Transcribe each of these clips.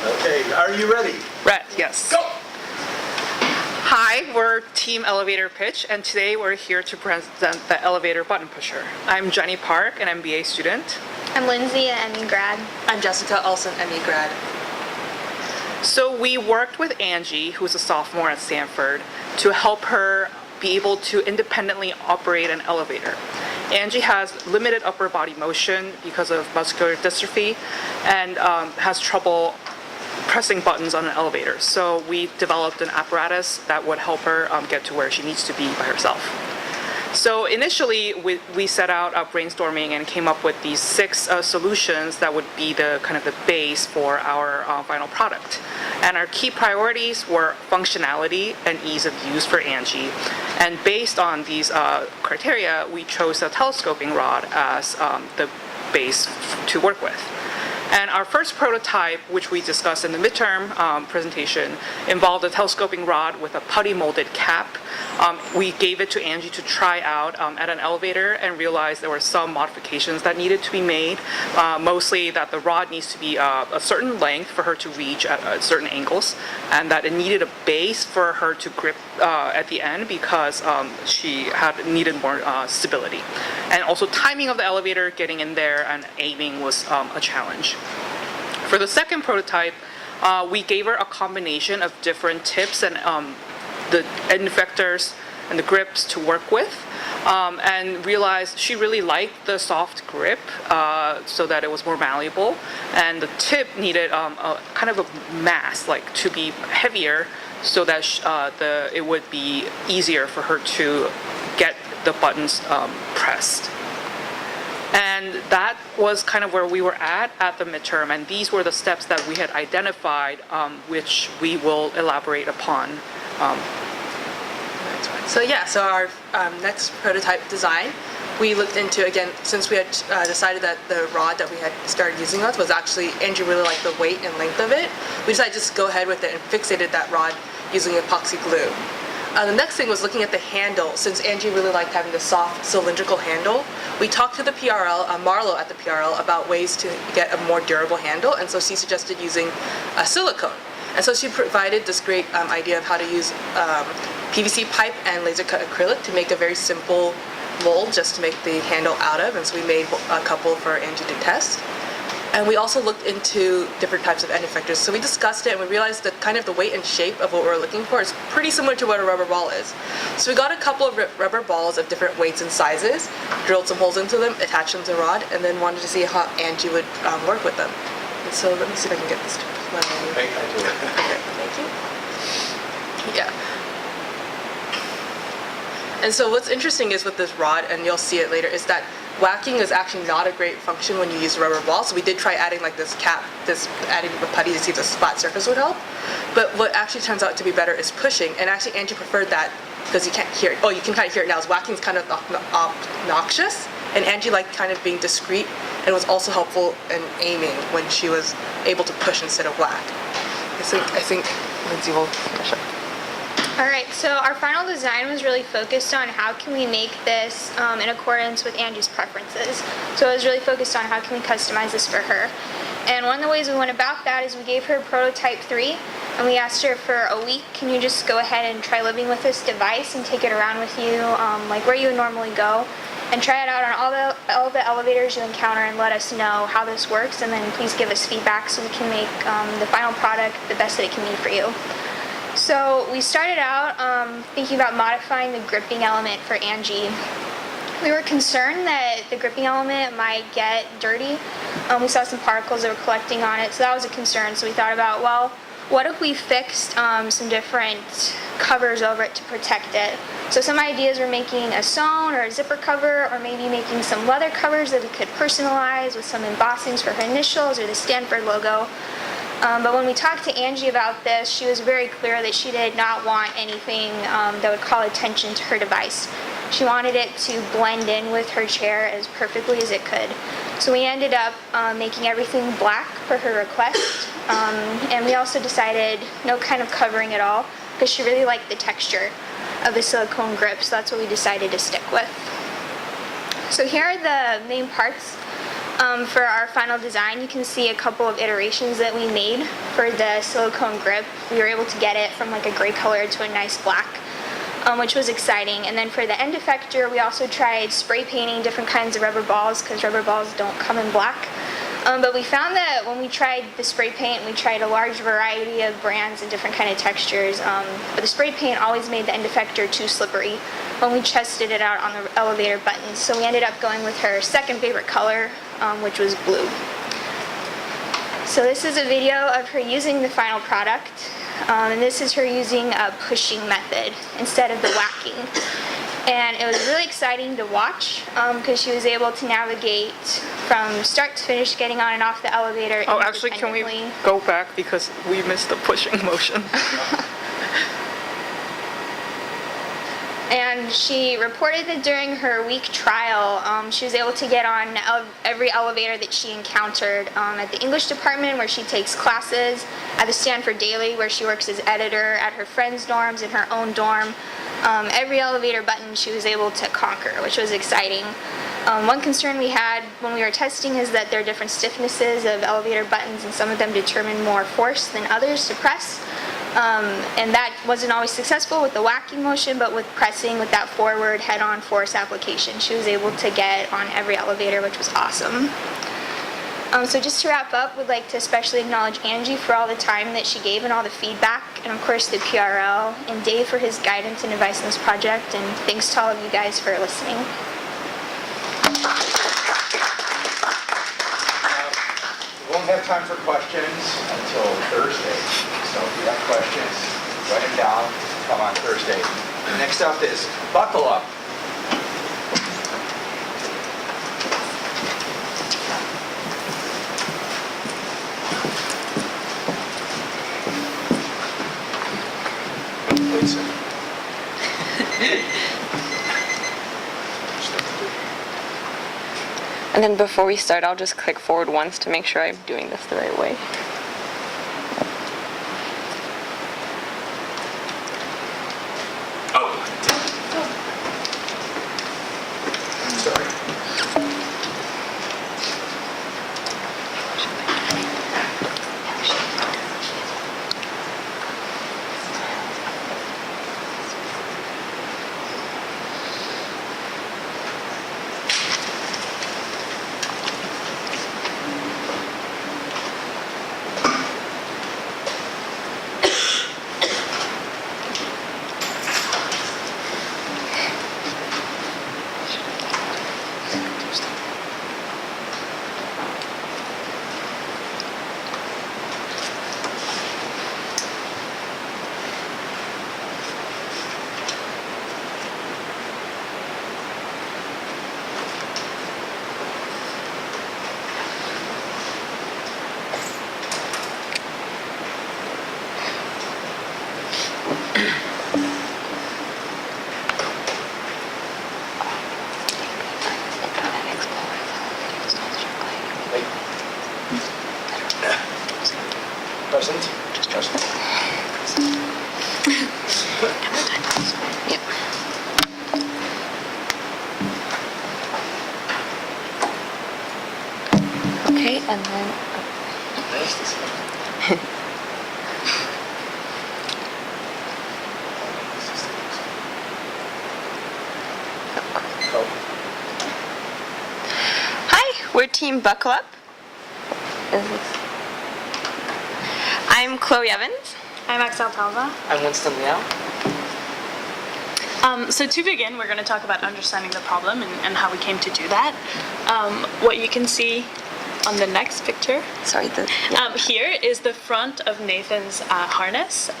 Okay, are you ready? Right, yes. Go! Hi, we're Team Elevator Pitch, and today we're here to present the elevator button pusher. I'm Jenny Park, an MBA student. I'm Lindsay, an ME grad. I'm Jessica, also an ME grad. So we worked with Angie, who's a sophomore at Stanford, to help her be able to independently operate an elevator. Angie has limited upper body motion because of muscular dystrophy and has trouble pressing buttons on an elevator. So we developed an apparatus that would help her get to where she needs to be by herself. So initially, we set out brainstorming and came up with these 6 solutions that would be the kind of the base for our final product. And our key priorities were functionality and ease of use for Angie. And based on these criteria, we chose a telescoping rod as the base to work with. And our first prototype, which we discussed in the midterm presentation, involved a telescoping rod with a putty molded cap. We gave it to Angie to try out at an elevator and realized there were some modifications that needed to be made, mostly that the rod needs to be a certain length for her to reach at certain angles, and that it needed a base for her to grip at the end because she needed more stability. And also timing of the elevator, getting in there and aiming was a challenge. For the second prototype, we gave her a combination of different tips and the end effectors and the grips to work with, and realized she really liked the soft grip so that it was more malleable, and the tip needed a kind of a mass, like to be heavier so that it would be easier for her to get the buttons pressed. And that was kind of where we were at the midterm, and these were the steps that we had identified, which we will elaborate upon. So our next prototype design, we looked into, again, since we had decided that the rod that we had started using with was actually, Angie really liked the weight and length of it, we decided to just go ahead with it and fixated that rod using epoxy glue. The next thing was looking at the handle. Since Angie really liked having the soft cylindrical handle, we talked to the PRL, Marlo at the PRL, about ways to get a more durable handle, and so she suggested using silicone. And so she provided this great idea of how to use PVC pipe and laser cut acrylic to make a very simple mold just to make the handle out of, and so we made a couple for Angie to test. And we also looked into different types of end effectors. So we discussed it and we realized that kind of the weight and shape of what we're looking for is pretty similar to what a rubber ball is. So we got a couple of rubber balls of different weights and sizes, drilled some holes into them, attached them to the rod, and then wanted to see how Angie would work with them. And so let me see if I can get this to play. I do it. Okay, thank you. Yeah. And so what's interesting is with this rod, and you'll see it later, is that whacking is actually not a great function when you use a rubber ball. So we did try adding like this cap, adding the putty to see if the flat surface would help. But what actually turns out to be better is pushing. And actually Angie preferred that because you can't hear it. Oh, you can kind of hear it now. Whacking is kind of obnoxious. And Angie liked kind of being discreet, and it was also helpful in aiming when she was able to push instead of whack. I think Lindsay will finish up. Alright, so our final design was really focused on how can we make this in accordance with Angie's preferences. So it was really focused on how can we customize this for her. And one of the ways we went about that is we gave her prototype 3, and we asked her for a week, can you just go ahead and try living with this device and take it around with you, like where you would normally go, and try it out on all the elevators you encounter and let us know how this works, and then please give us feedback so we can make the final product the best that it can be for you. So we started out thinking about modifying the gripping element for Angie. We were concerned that the gripping element might get dirty. We saw some particles that were collecting on it, so that was a concern. So we thought about, well, what if we fixed some different covers over it to protect it? So some ideas were making a sewn or a zipper cover, or maybe making some leather covers that we could personalize with some embossings for her initials or the Stanford logo. But when we talked to Angie about this, she was very clear that she did not want anything that would call attention to her device. She wanted it to blend in with her chair as perfectly as it could. So we ended up making everything black for her request. And we also decided no kind of covering at all, because she really liked the texture of the silicone grip, so that's what we decided to stick with. So here are the main parts For our final design, you can see a couple of iterations that we made for the silicone grip. We were able to get it from like a gray color to a nice black, which was exciting. And then for the end effector, we also tried spray painting different kinds of rubber balls because rubber balls don't come in black. But we found that when we tried the spray paint, we tried a large variety of brands and different kind of textures, but the spray paint always made the end effector too slippery when we tested it out on the elevator buttons. So we ended up going with her second favorite color, which was blue. So this is a video of her using the final product, and this is her using a pushing method instead of the whacking. And it was really exciting to watch because she was able to navigate from start to finish, getting on and off the elevator. Oh, actually, can we go back because we missed the pushing motion? And she reported that during her week trial, she was able to get on every elevator that she encountered at the English department where she takes classes, at the Stanford Daily where she works as editor, at her friends' dorms, in her own dorm. Every elevator button she was able to conquer, which was exciting. One concern we had when we were testing is that there are different stiffnesses of elevator buttons and some of them determine more force than others to press. And that wasn't always successful with the whacking motion, but with pressing with that forward head-on force application, she was able to get on every elevator, which was awesome. So just to wrap up, we'd like to especially acknowledge Angie for all the time that she gave and all the feedback, and of course the PRL, and Dave for his guidance and advice on this project, and thanks to all of you guys for listening. We won't have time for questions until Thursday. So if you have questions, write them down, come on Thursday. Next up is Buckle Up. Lisa. And then before we start, I'll just click forward once to make sure I'm doing this the right way. Oh. Sorry. Present? Just present. Yep. Okay, and then Nice to see you. Oh. hi, we're Team Buckle Up. Is this? I'm Chloe Evans. I'm Axel Talva. I'm Winston Liao. So to begin, we're going to talk about understanding the problem and how we came to do that. What you can see on the next picture Sorry, here is the front of Nathan's harness.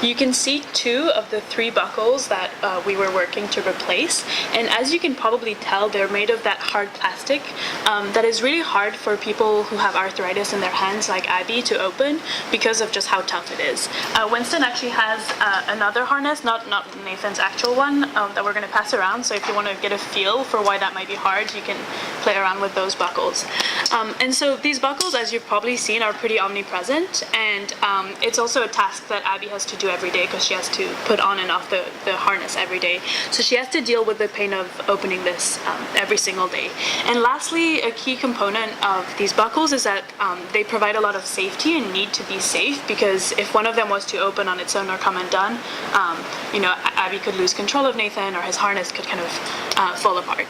You can see 2 of the 3 buckles that we were working to replace, and as you can probably tell, they're made of that hard plastic that is really hard for people who have arthritis in their hands like Abby to open because of just how tough it is. Winston actually has another harness, not Nathan's actual one, that we're going to pass around, so if you want to get a feel for why that might be hard, you can play around with those buckles. And so these buckles, as you've probably seen, are pretty omnipresent, and it's also a task that Abby has to do every day because she has to put on and off the harness every day. So she has to deal with the pain of opening this every single day. And lastly, a key component of these buckles is that they provide a lot of safety and need to be safe, because if one of them was to open on its own or come undone, Abby could lose control of Nathan, or his harness could kind of fall apart.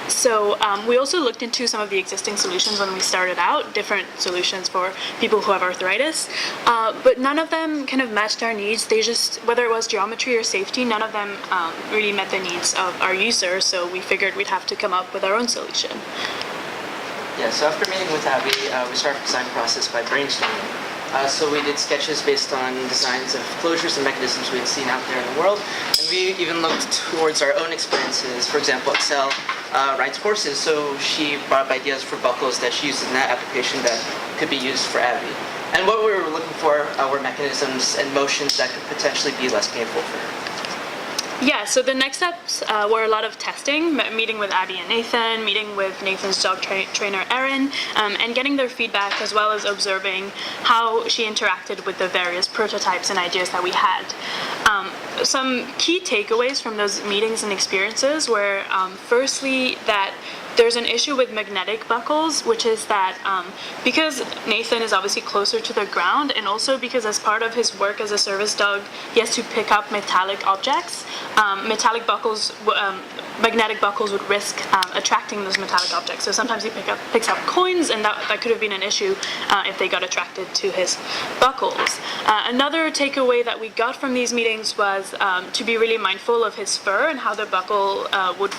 So we also looked into some of the existing solutions when we started out, different solutions for people who have arthritis, but none of them kind of matched our needs. They just, whether it was geometry or safety, none of them really met the needs of our users, so we figured we'd have to come up with our own solution. Yeah, so after meeting with Abby, we started the design process by brainstorming. So we did sketches based on designs of closures and mechanisms we had seen out there in the world, and we even looked towards our own experiences. For example, Excel rides horses, so she brought up ideas for buckles that she used in that application that could be used for Abby. And what we were looking for were mechanisms and motions that could potentially be less painful for her. Yeah, so the next steps were a lot of testing, meeting with Abby and Nathan, meeting with Nathan's dog trainer Erin, and getting their feedback, as well as observing how she interacted with the various prototypes and ideas that we had. Some key takeaways from those meetings and experiences were firstly that there's an issue with magnetic buckles, which is that because Nathan is obviously closer to the ground, and also because as part of his work as a service dog, he has to pick up metallic objects. Magnetic buckles would risk attracting those metallic objects. So sometimes he picks up coins, and that could have been an issue if they got attracted to his buckles. Another takeaway that we got from these meetings was to be really mindful of his fur and how the buckle would,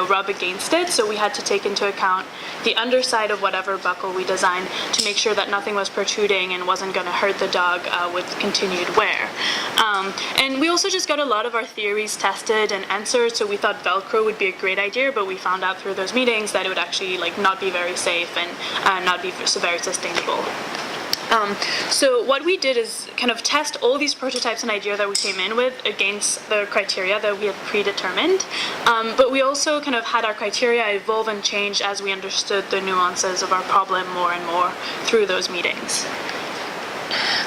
rub against it. So we had to take into account the underside of whatever buckle we designed to make sure that nothing was protruding and wasn't going to hurt the dog with continued wear. And we also just got a lot of our theories tested and answered. So we thought Velcro would be a great idea, but we found out through those meetings that it would actually not be very safe and not be so very sustainable. So what we did is kind of test all these prototypes and ideas that we came in with against the criteria that we had predetermined, but we also kind of had our criteria evolve and change as we understood the nuances of our problem more and more through those meetings.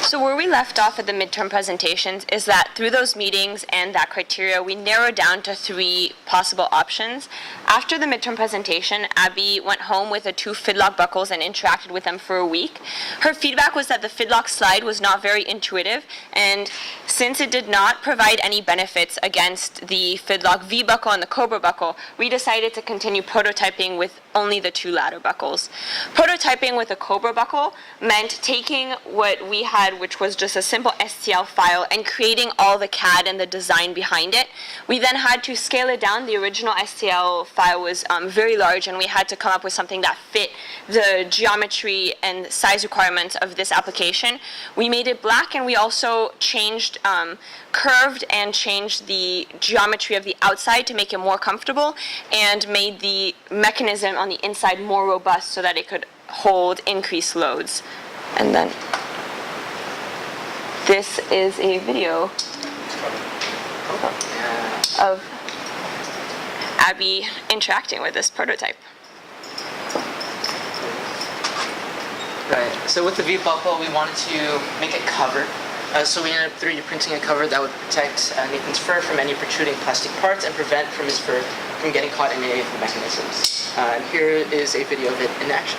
So where we left off at the midterm presentations is that through those meetings and that criteria, we narrowed down to 3 possible options. After the midterm presentation, Abby went home with the 2 Fidlock buckles and interacted with them for a week. Her feedback was that the Fidlock slide was not very intuitive, and since it did not provide any benefits against the Fidlock V buckle and the Cobra buckle, we decided to continue prototyping with only the 2 ladder buckles. Prototyping with a Cobra buckle meant taking what we had, which was just a simple STL file, and creating all the CAD and the design behind it. We then had to scale it down. The original STL file was very large, and we had to come up with something that fit the geometry and size requirements of this application. We made it black, and we also changed curved and changed the geometry of the outside to make it more comfortable, and made the mechanism on the inside more robust so that it could hold increased loads. And then this is a video of Abby interacting with this prototype. Right, so with the V buckle, we wanted to make it covered. So we ended up 3D printing a cover that would protect Nathan's fur from any protruding plastic parts and prevent from his fur from getting caught in any of the mechanisms. And here is a video of it in action.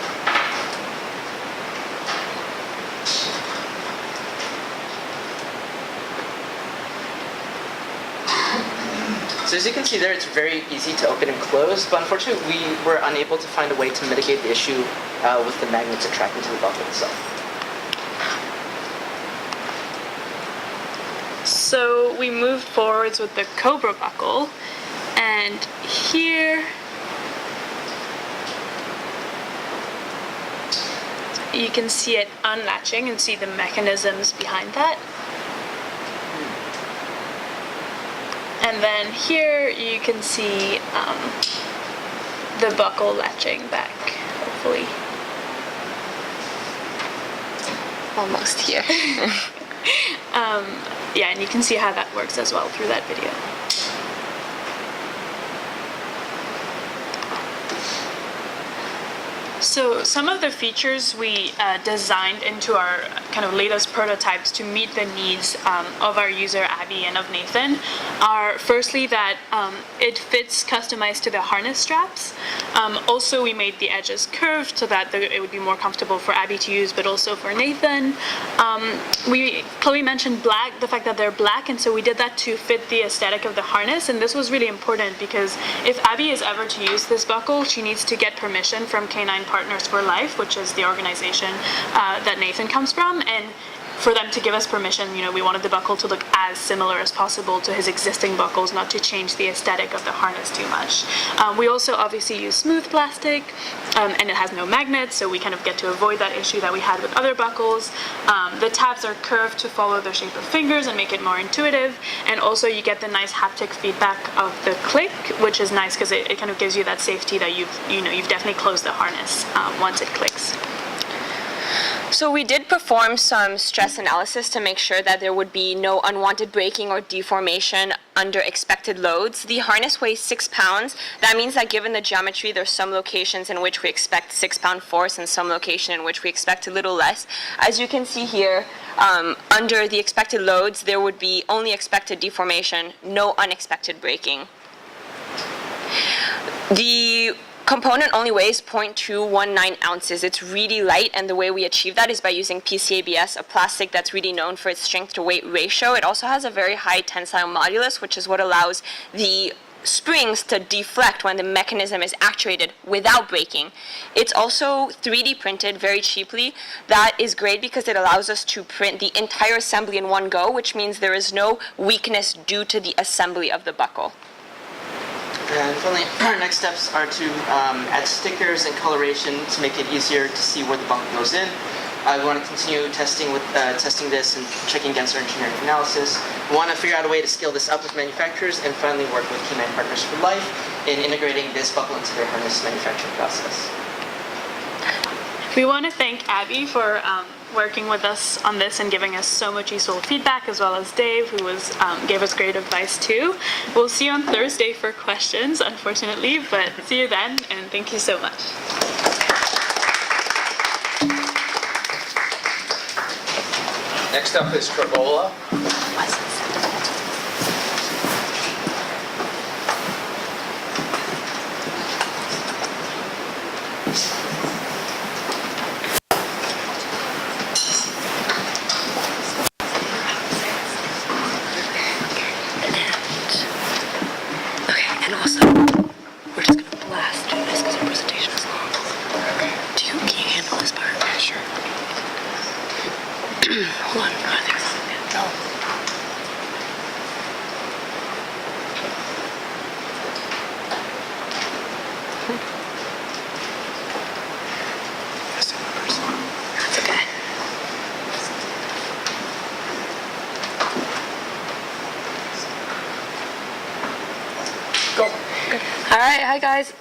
So as you can see there, it's very easy to open and close, but unfortunately we were unable to find a way to mitigate the issue with the magnets attracting to the buckle itself. So we moved forwards with the Cobra buckle, and here you can see it unlatching and see the mechanisms behind that. And then here you can see the buckle latching back, hopefully. Almost here. Yeah, and you can see how that works as well through that video. So some of the features we designed into our kind of latest prototypes to meet the needs of our user Abby and of Nathan are firstly that it fits customized to the harness straps. Also, we made the edges curved so that it would be more comfortable for Abby to use, but also for Nathan. Chloe mentioned the fact that they're black, and so we did that to fit the aesthetic of the harness. And this was really important because if Abby is ever to use this buckle, she needs to get permission from Canine Partners for Life, which is the organization that Nathan comes from, and for them to give us permission, we wanted the buckle to look as similar as possible to his existing buckles, not to change the aesthetic of the harness too much. We also obviously use smooth plastic, and it has no magnets, so we kind of get to avoid that issue that we had with other buckles. The tabs are curved to follow the shape of fingers and make it more intuitive, and also you get the nice haptic feedback of the click, which is nice because it kind of gives you that safety that you've definitely closed the harness once it clicks. So we did perform some stress analysis to make sure that there would be no unwanted breaking or deformation under expected loads. The harness weighs 6 pounds. That means that given the geometry, there's some locations in which we expect 6-pound force and some location in which we expect a little less. As you can see here, under the expected loads, there would be only expected deformation, no unexpected breaking. The component only weighs 0.219 ounces. It's really light, and the way we achieve that is by using PCABS, a plastic that's really known for its strength to weight ratio. It also has a very high tensile modulus, which is what allows the springs to deflect when the mechanism is actuated without breaking. It's also 3D printed very cheaply. That is great because it allows us to print the entire assembly in one go, which means there is no weakness due to the assembly of the buckle. And finally, our next steps are to add stickers and coloration to make it easier to see where the buckle goes in. We want to continue testing this and checking against our engineering analysis. We want to figure out a way to scale this up with manufacturers, and finally work with Canine Partners for Life in integrating this buckle into their harness manufacturing process. We want to thank Abby for working with us on this and giving us so much useful feedback, as well as Dave, who gave us great advice too. We'll see you on Thursday for questions, unfortunately, but see you then, and thank you so much. Next up is Travola. And also, we're just gonna blast through this because our presentation is long. Can you handle this part? Yeah, sure. Hold on, I think it's on. No. That's okay. Go. All right, hi guys.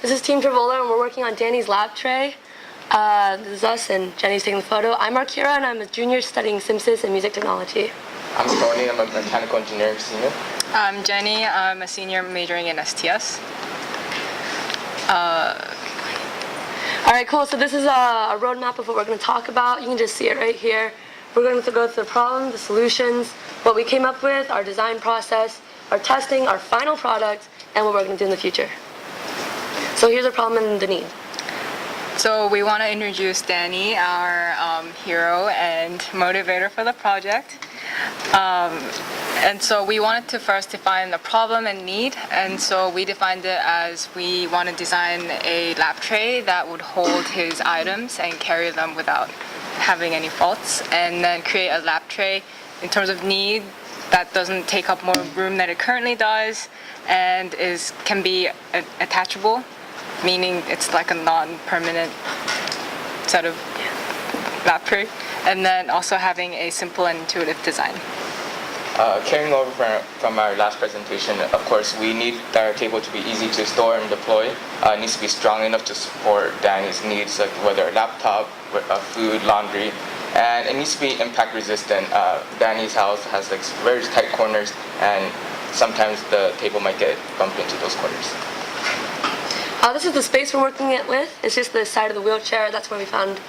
This is Team Travola, and we're working on Danny's lab tray. This is us, and Jenny's taking the photo. I'm Arkira, and I'm a junior studying SimSys and music technology. I'm Tony, I'm a mechanical engineering senior. I'm Jenny, I'm a senior majoring in STS. All right, cool. So this is a roadmap of what we're going to talk about. You can just see it right here. We're going to go through the problem, the solutions, what we came up with, our design process, our testing, our final product, and what we're going to do in the future. So here's the problem and the need. So we want to introduce Danny, our hero and motivator for the project. And so we wanted to first define the problem and need, and so we defined it as we want to design a lab tray that would hold his items and carry them without having any faults, and then create a lab tray in terms of need that doesn't take up more room than it currently does, and can be attachable, meaning it's like a non-permanent set of lab tray, and then also having a simple and intuitive design. Carrying over from our last presentation, of course, we need our table to be easy to store and deploy. It needs to be strong enough to support Danny's needs, like whether a laptop, food, laundry, and it needs to be impact resistant. Danny's house has like very tight corners, and sometimes the table might get bumped into those corners. This is the space we're working it with. It's just the side of the wheelchair. That's where we found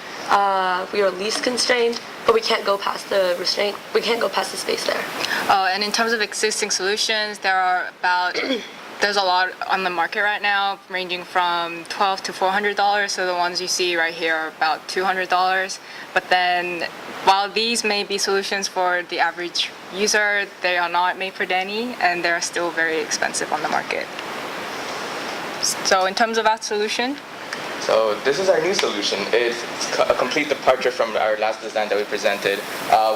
we are least constrained, but we can't go past the restraint. We can't go past the space there. And in terms of existing solutions, there's a lot on the market right now, ranging from $12 to $400. So the ones you see right here are about $200. But then, while these may be solutions for the average user, they are not made for Danny, and they're still very expensive on the market. So in terms of our solution, So this is our new solution. It's a complete departure from our last design that we presented.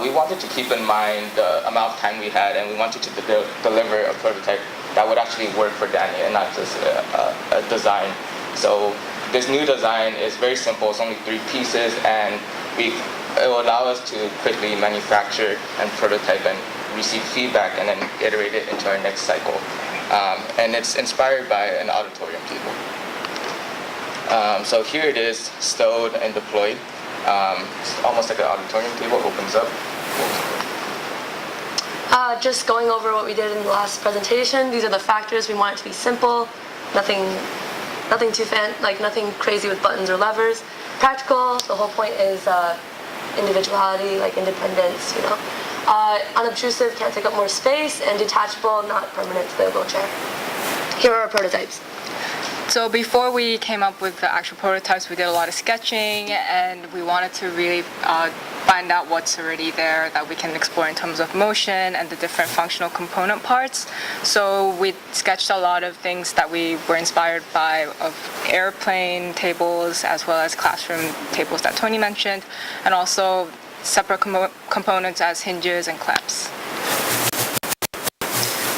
We wanted to keep in mind the amount of time we had, and we wanted to deliver a prototype that would actually work for Danny and not just a design. So this new design is very simple. It's only 3 pieces, and it will allow us to quickly manufacture and prototype and receive feedback and then iterate it into our next cycle. And it's inspired by an auditorium table. So here it is, stowed and deployed. It's almost like an auditorium table, opens up. Just going over what we did in the last presentation. These are the factors. We want it to be simple, nothing too nothing crazy with buttons or levers. Practical. The whole point is individuality, like independence. Unobtrusive, can't take up more space, and detachable, not permanent to the wheelchair. Here are our prototypes. so before we came up with the actual prototypes, we did a lot of sketching, and we wanted to really find out what's already there that we can explore in terms of motion and the different functional component parts. So we sketched a lot of things that we were inspired by, of airplane tables as well as classroom tables that Tony mentioned, and also separate components as hinges and clamps.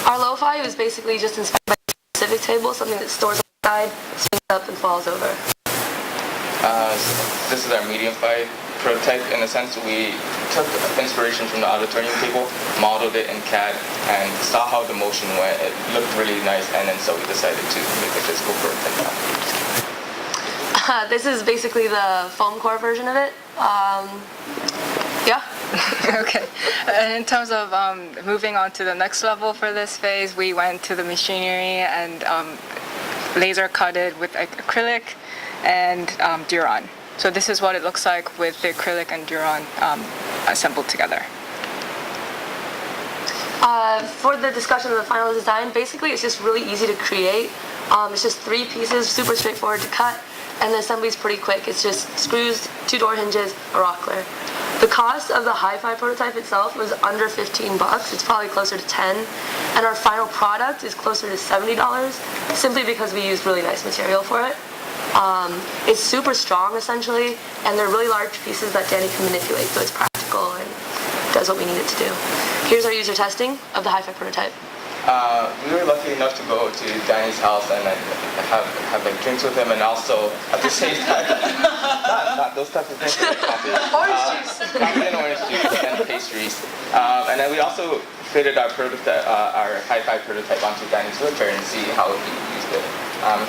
Our lo-fi was basically just inspired by a specific table, something that stores on the side, swings up, and falls over. This is our medium-fi prototype. In a sense, we took inspiration from the auditorium table, modeled it in CAD, and saw how the motion went. It looked really nice, and then so we decided to make a physical prototype now. This is basically the foam core version of it. Yeah. Okay. And in terms of moving on to the next level for this phase, we went to the machinery and laser cut it with acrylic and Duron. So this is what it looks like with the acrylic and Duron assembled together. For the discussion of the final design, basically it's just really easy to create. It's just 3 pieces, super straightforward to cut, and the assembly's pretty quick. It's just screws, 2 door hinges, a rockler. The cost of the hi-fi prototype itself was under $15. It's probably closer to 10, and our final product is closer to $70, simply because we used really nice material for it. It's super strong, essentially, and they're really large pieces that Danny can manipulate, so it's practical and does what we need it to do. Here's our user testing of the hi-fi prototype. We were lucky enough to go to Danny's house and have like drinks with him, and also at the same time, not those types of things, like coffee. Orange juice. Coffee and orange juice and pastries. And then we also fitted our prototype, our hi-fi prototype onto Danny's wheelchair and see how he used it.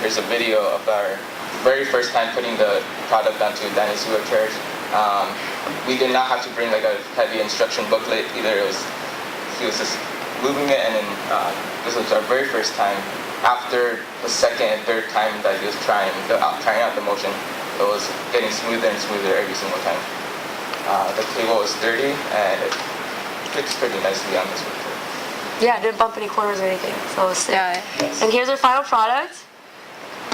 Here's a video of our very first time putting the product onto Danny's wheelchairs. We did not have to bring like a heavy instruction booklet either. He was just moving it, and then this was our very first time. After the second and third time that he was trying out the motion, it was getting smoother and smoother every single time. The table was sturdy, and it fits pretty nicely on this wheelchair. Yeah, it didn't bump any corners or anything, so it was sick. Yeah. And here's our final product.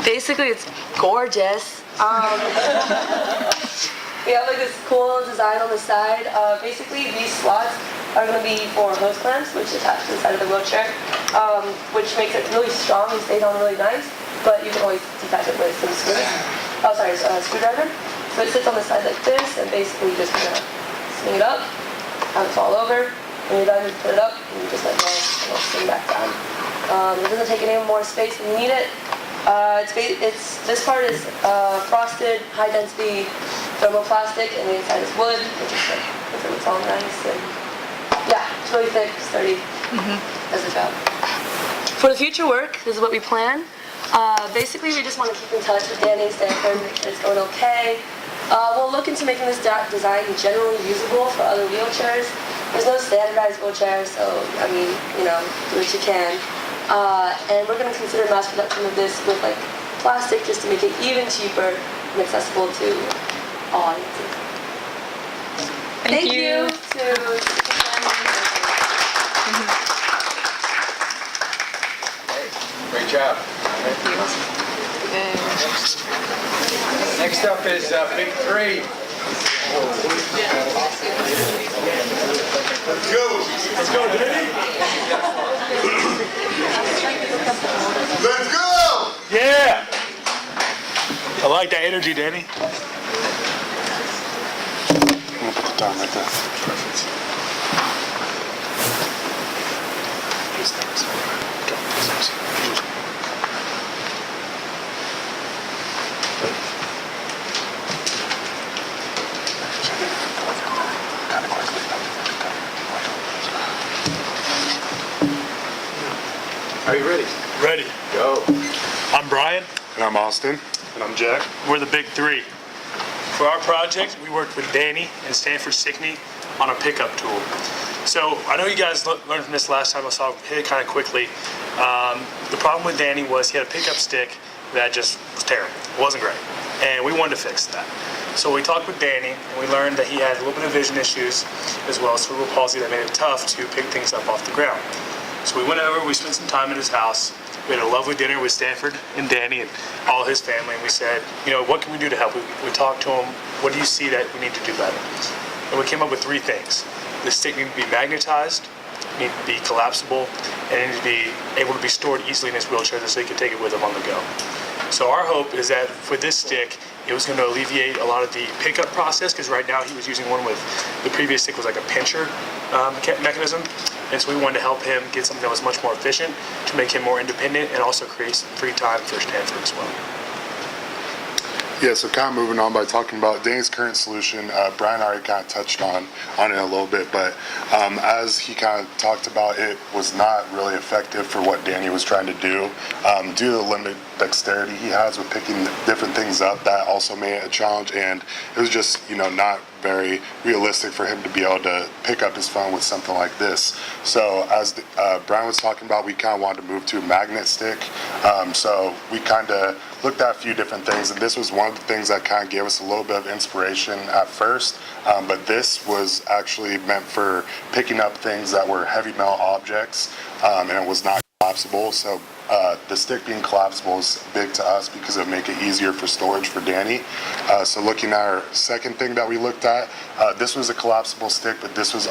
Basically, it's gorgeous. We have like this cool design on the side. Basically, these slots are going to be for hose clamps, which attach to the side of the wheelchair, which makes it really strong and stays on really nice, but you can always detach it with some screws. Screwdriver. So it sits on the side like this, and basically you just kind of swing it up, have it fall over. When you're done, you put it up, and you just let go, and it'll swing back down. It doesn't take any more space than you need it. This part is frosted, high-density thermoplastic, and the inside is wood, which is like, it's all nice, and yeah, it's really thick, sturdy, does the job. For the future work, this is what we plan. Basically, we just want to keep in touch with Danny and Stanford, make sure it's going okay. We'll look into making this design generally usable for other wheelchairs. There's no standardized wheelchair, so, I mean, do what you can. And we're going to consider mass production of this with like plastic just to make it even cheaper and accessible to all audiences. Thank you to Great job. Next up is Big 3. Let's go. Let's go, Danny. Let's go. Yeah. I like that energy, Danny. I'm gonna put the time right there. Are you ready? Ready. Go. I'm Brian. And I'm Austin. And I'm Jack. We're the Big 3. For our project, we worked with Danny and Stanford Stickney on a pickup tool. So I know you guys learned from this last time, so I'll hit it kind of quickly. The problem with Danny was he had a pickup stick that just was terrible. It wasn't great. And we wanted to fix that. So we talked with Danny, and we learned that he had a little bit of vision issues, as well as cerebral palsy that made it tough to pick things up off the ground. So we went over, we spent some time at his house. We had a lovely dinner with Stanford and Danny and all his family, and we said, you know, what can we do to help? We talked to him, what do you see that we need to do better? And we came up with 3 things. The stick needed to be magnetized, needed to be collapsible, and it needed to be able to be stored easily in his wheelchair so he could take it with him on the go. So our hope is that for this stick, it was going to alleviate a lot of the pickup process, because right now he was using one with, the previous stick was like a pincher mechanism. And so we wanted to help him get something that was much more efficient to make him more independent and also create some free time for Stanford as well. Yeah, so kind of moving on by talking about Danny's current solution, Brian already kind of touched on it a little bit, but as he kind of talked about, it was not really effective for what Danny was trying to do. Due to the limited dexterity he has with picking different things up, that also made it a challenge, and it was just, you know, not very realistic for him to be able to pick up his phone with something like this. So as Brian was talking about, we kind of wanted to move to a magnet stick. So we kind of looked at a few different things, and this was one of the things that kind of gave us a little bit of inspiration at first. But this was actually meant for picking up things that were heavy metal objects, and it was not collapsible. So the stick being collapsible is big to us because it would make it easier for storage for Danny. So looking at our second thing that we looked at, this was a collapsible stick, but this was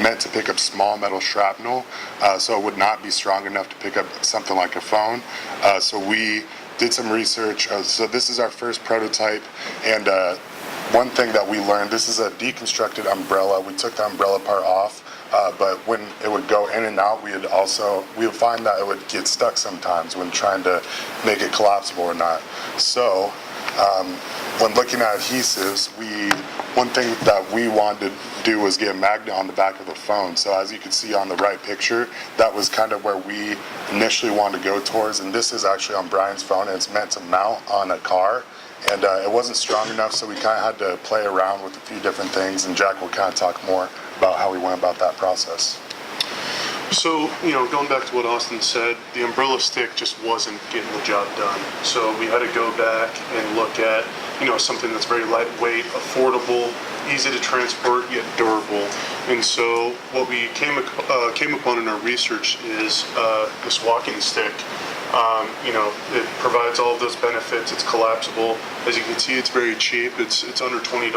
meant to pick up small metal shrapnel, so it would not be strong enough to pick up something like a phone. So we did some research. So this is our first prototype, and one thing that we learned, this is a deconstructed umbrella. We took the umbrella part off, but when it would go in and out, we would find that it would get stuck sometimes when trying to make it collapsible or not. So when looking at adhesives, one thing that we wanted to do was get a magnet on the back of the phone. So as you can see on the right picture, that was kind of where we initially wanted to go towards, and this is actually on Brian's phone, and it's meant to mount on a car. And it wasn't strong enough, so we kind of had to play around with a few different things, and Jack will kind of talk more about how we went about that process. So, you know, going back to what Austin said, the umbrella stick just wasn't getting the job done. So we had to go back and look at, you know, something that's very lightweight, affordable, easy to transport, yet durable. And so what we came upon in our research is this walking stick. You know, it provides all of those benefits. It's collapsible. As you can see, it's very cheap. It's under $20.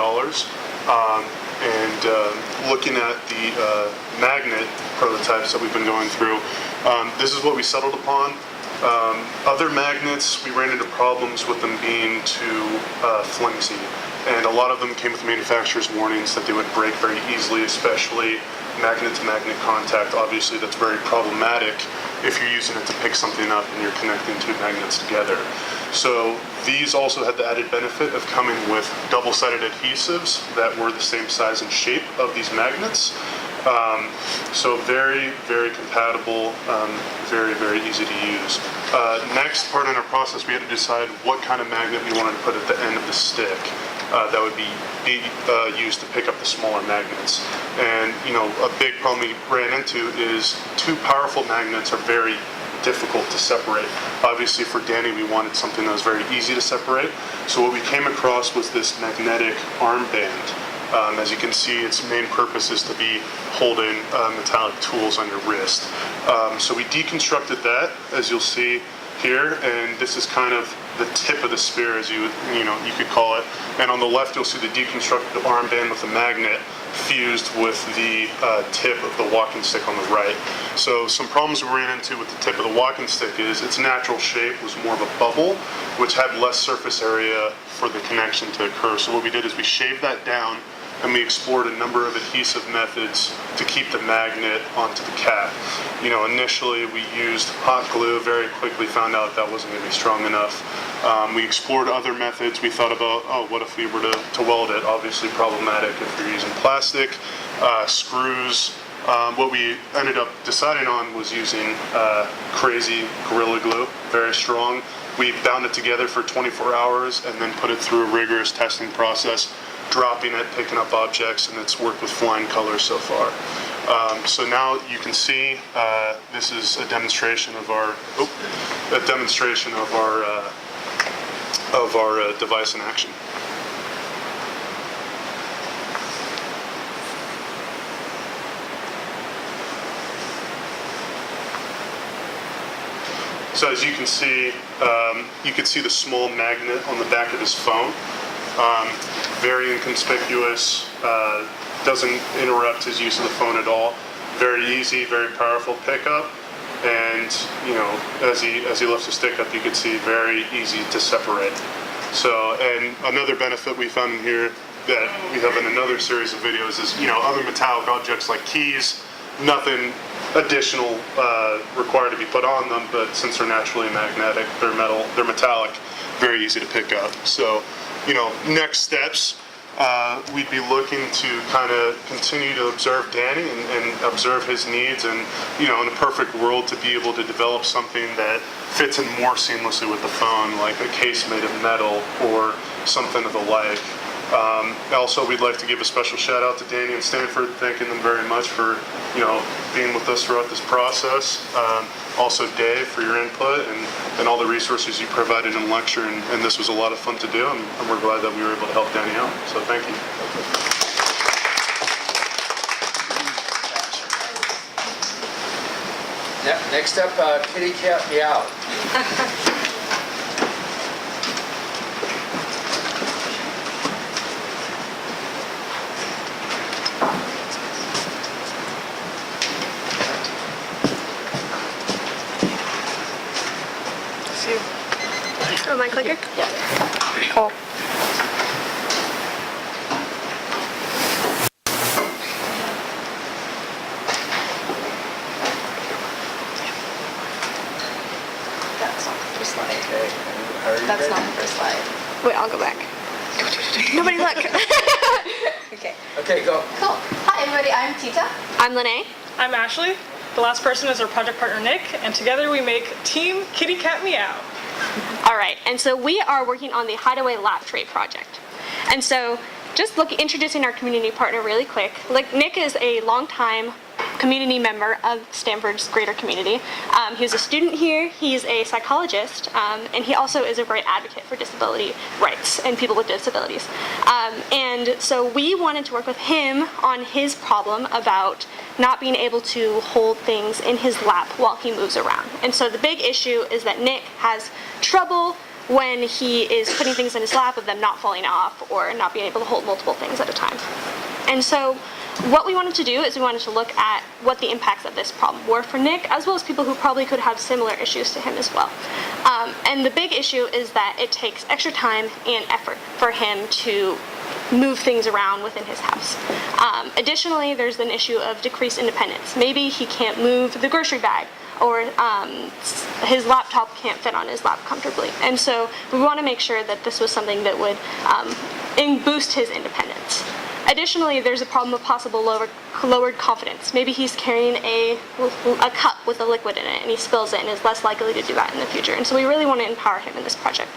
Looking at the magnet prototypes that we've been going through, this is what we settled upon. Other magnets, we ran into problems with them being too flimsy, and a lot of them came with manufacturer's warnings that they would break very easily, especially magnet-to-magnet contact. Obviously, that's very problematic if you're using it to pick something up and you're connecting two magnets together. So these also had the added benefit of coming with double-sided adhesives that were the same size and shape of these magnets. So very, very compatible, very, very easy to use. Next part in our process, we had to decide what kind of magnet we wanted to put at the end of the stick that would be used to pick up the smaller magnets. And, you know, a big problem we ran into is two powerful magnets are very difficult to separate. Obviously for Danny, we wanted something that was very easy to separate. So what we came across was this magnetic armband. As you can see, its main purpose is to be holding metallic tools on your wrist. So we deconstructed that, as you'll see here, and this is kind of the tip of the spear, as you could call it. And on the left, you'll see the deconstructed armband with the magnet fused with the tip of the walking stick on the right. So some problems we ran into with the tip of the walking stick is its natural shape was more of a bubble, which had less surface area for the connection to occur. So what we did is we shaved that down, and we explored a number of adhesive methods to keep the magnet onto the cap. Initially we used hot glue, very quickly found out that wasn't going to be strong enough. We explored other methods. We thought about, what if we were to weld it? Obviously problematic if you're using plastic, screws. What we ended up deciding on was using crazy Gorilla Glue, very strong. We bound it together for 24 hours and then put it through a rigorous testing process, dropping it, picking up objects, and it's worked with flying colors so far. So now you can see this is a demonstration of our device in action. So as you can see the small magnet on the back of his phone. Very inconspicuous, doesn't interrupt his use of the phone at all. Very easy, very powerful pickup, and as he lifts the stick up, you can see very easy to separate. So, and another benefit we found in here that we have in another series of videos is other metallic objects like keys, nothing additional required to be put on them, but since they're naturally magnetic, they're metallic, very easy to pick up. So, next steps, we'd be looking to kind of continue to observe Danny and observe his needs, and in a perfect world to be able to develop something that fits in more seamlessly with the phone, like a case made of metal or something of the like. Also, we'd like to give a special shout out to Danny and Stanford, thanking them very much for being with us throughout this process. Also Dave for your input and all the resources you provided in the lecture, and this was a lot of fun to do, and we're glad that we were able to help Danny out, so thank you. Next up, Kitty Cat Meow. Oh, my clicker? Yeah. Cool. That's not the first slide. Okay. That's not the first slide. Wait, I'll go back. Nobody look. Okay. Okay, go. Cool. Hi, everybody. I'm Tita. I'm Lene. I'm Ashley. The last person is our project partner, Nick, and together we make Team Kitty Cat Meow. All right, and so we are working on the Hideaway Lap Tray project. And so just introducing our community partner really quick. Like, Nick is a longtime community member of Stanford's greater community. He's a student here, he's a psychologist, and he also is a great advocate for disability rights and people with disabilities. And so we wanted to work with him on his problem about not being able to hold things in his lap while he moves around. And so the big issue is that Nick has trouble when he is putting things in his lap of them not falling off or not being able to hold multiple things at a time. And so what we wanted to do is we wanted to look at what the impacts of this problem were for Nick, as well as people who probably could have similar issues to him as well. And the big issue is that it takes extra time and effort for him to move things around within his house. Additionally, there's an issue of decreased independence. Maybe he can't move the grocery bag, or his laptop can't fit on his lap comfortably. And so we want to make sure that this was something that would boost his independence. Additionally, there's a problem of possible lowered confidence. Maybe he's carrying a cup with a liquid in it and he spills it and is less likely to do that in the future. And so we really want to empower him in this project.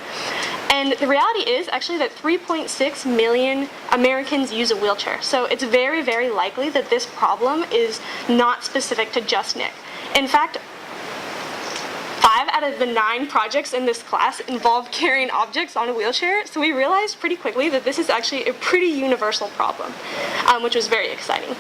And the reality is actually that 3.6 million Americans use a wheelchair. So it's very, very likely that this problem is not specific to just Nick. In fact, out of the 9 projects in this class involve carrying objects on a wheelchair, so we realized pretty quickly that this is actually a pretty universal problem, which was very exciting.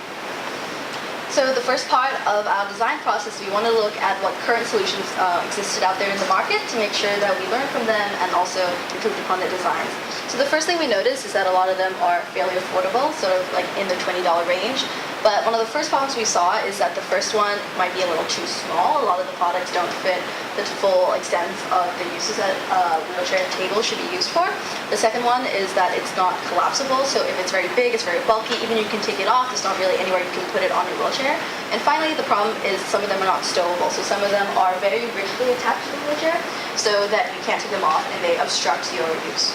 So the first part of our design process, we want to look at what current solutions existed out there in the market to make sure that we learn from them and also improve upon their designs. So the first thing we noticed is that a lot of them are fairly affordable, sort of like in the $20 range. But one of the first problems we saw is that the first one might be a little too small. A lot of the products don't fit the full extent of the uses that a wheelchair table should be used for. The second one is that it's not collapsible, so if it's very big, it's very bulky, even you can take it off, there's not really anywhere you can put it on your wheelchair. And finally, the problem is some of them are not stowable, so some of them are very rigidly attached to the wheelchair so that you can't take them off and they obstruct your use.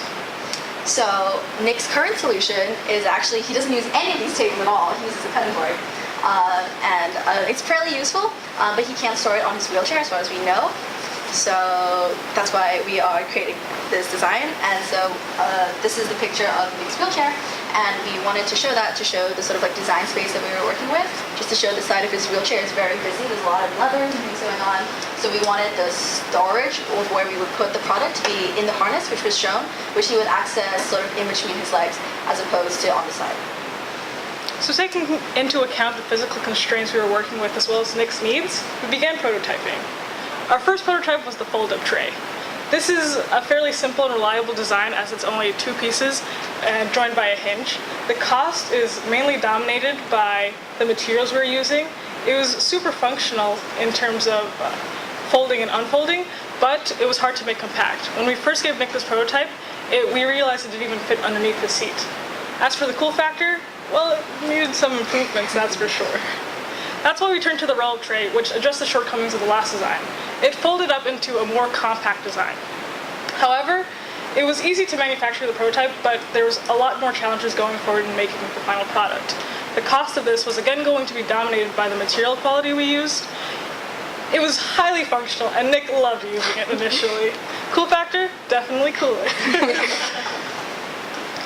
So Nick's current solution is actually, he doesn't use any of these tables at all. He uses a cutting board. It's fairly useful, but he can't store it on his wheelchair as far as we know. So that's why we are creating this design. And so this is the picture of Nick's wheelchair. And we wanted to show that to show the sort of like design space that we were working with, just to show the side of his wheelchair is very busy. There's a lot of leather and things going on. So we wanted the storage of where we would put the product to be in the harness, which was shown, which he would access sort of in between his legs as opposed to on the side. So taking into account the physical constraints we were working with as well as Nick's needs, we began prototyping. Our first prototype was the fold-up tray. This is a fairly simple and reliable design as it's only 2 pieces and joined by a hinge. The cost is mainly dominated by the materials we're using. It was super functional in terms of folding and unfolding, but it was hard to make compact. When we first gave Nick this prototype, we realized it didn't even fit underneath the seat. As for the cool factor, well, it needed some improvements, that's for sure. That's why we turned to the roll-up tray, which addressed the shortcomings of the last design. It folded up into a more compact design. However, it was easy to manufacture the prototype, but there was a lot more challenges going forward in making the final product. The cost of this was again going to be dominated by the material quality we used. It was highly functional, and Nick loved using it initially. Cool factor? Definitely cooler.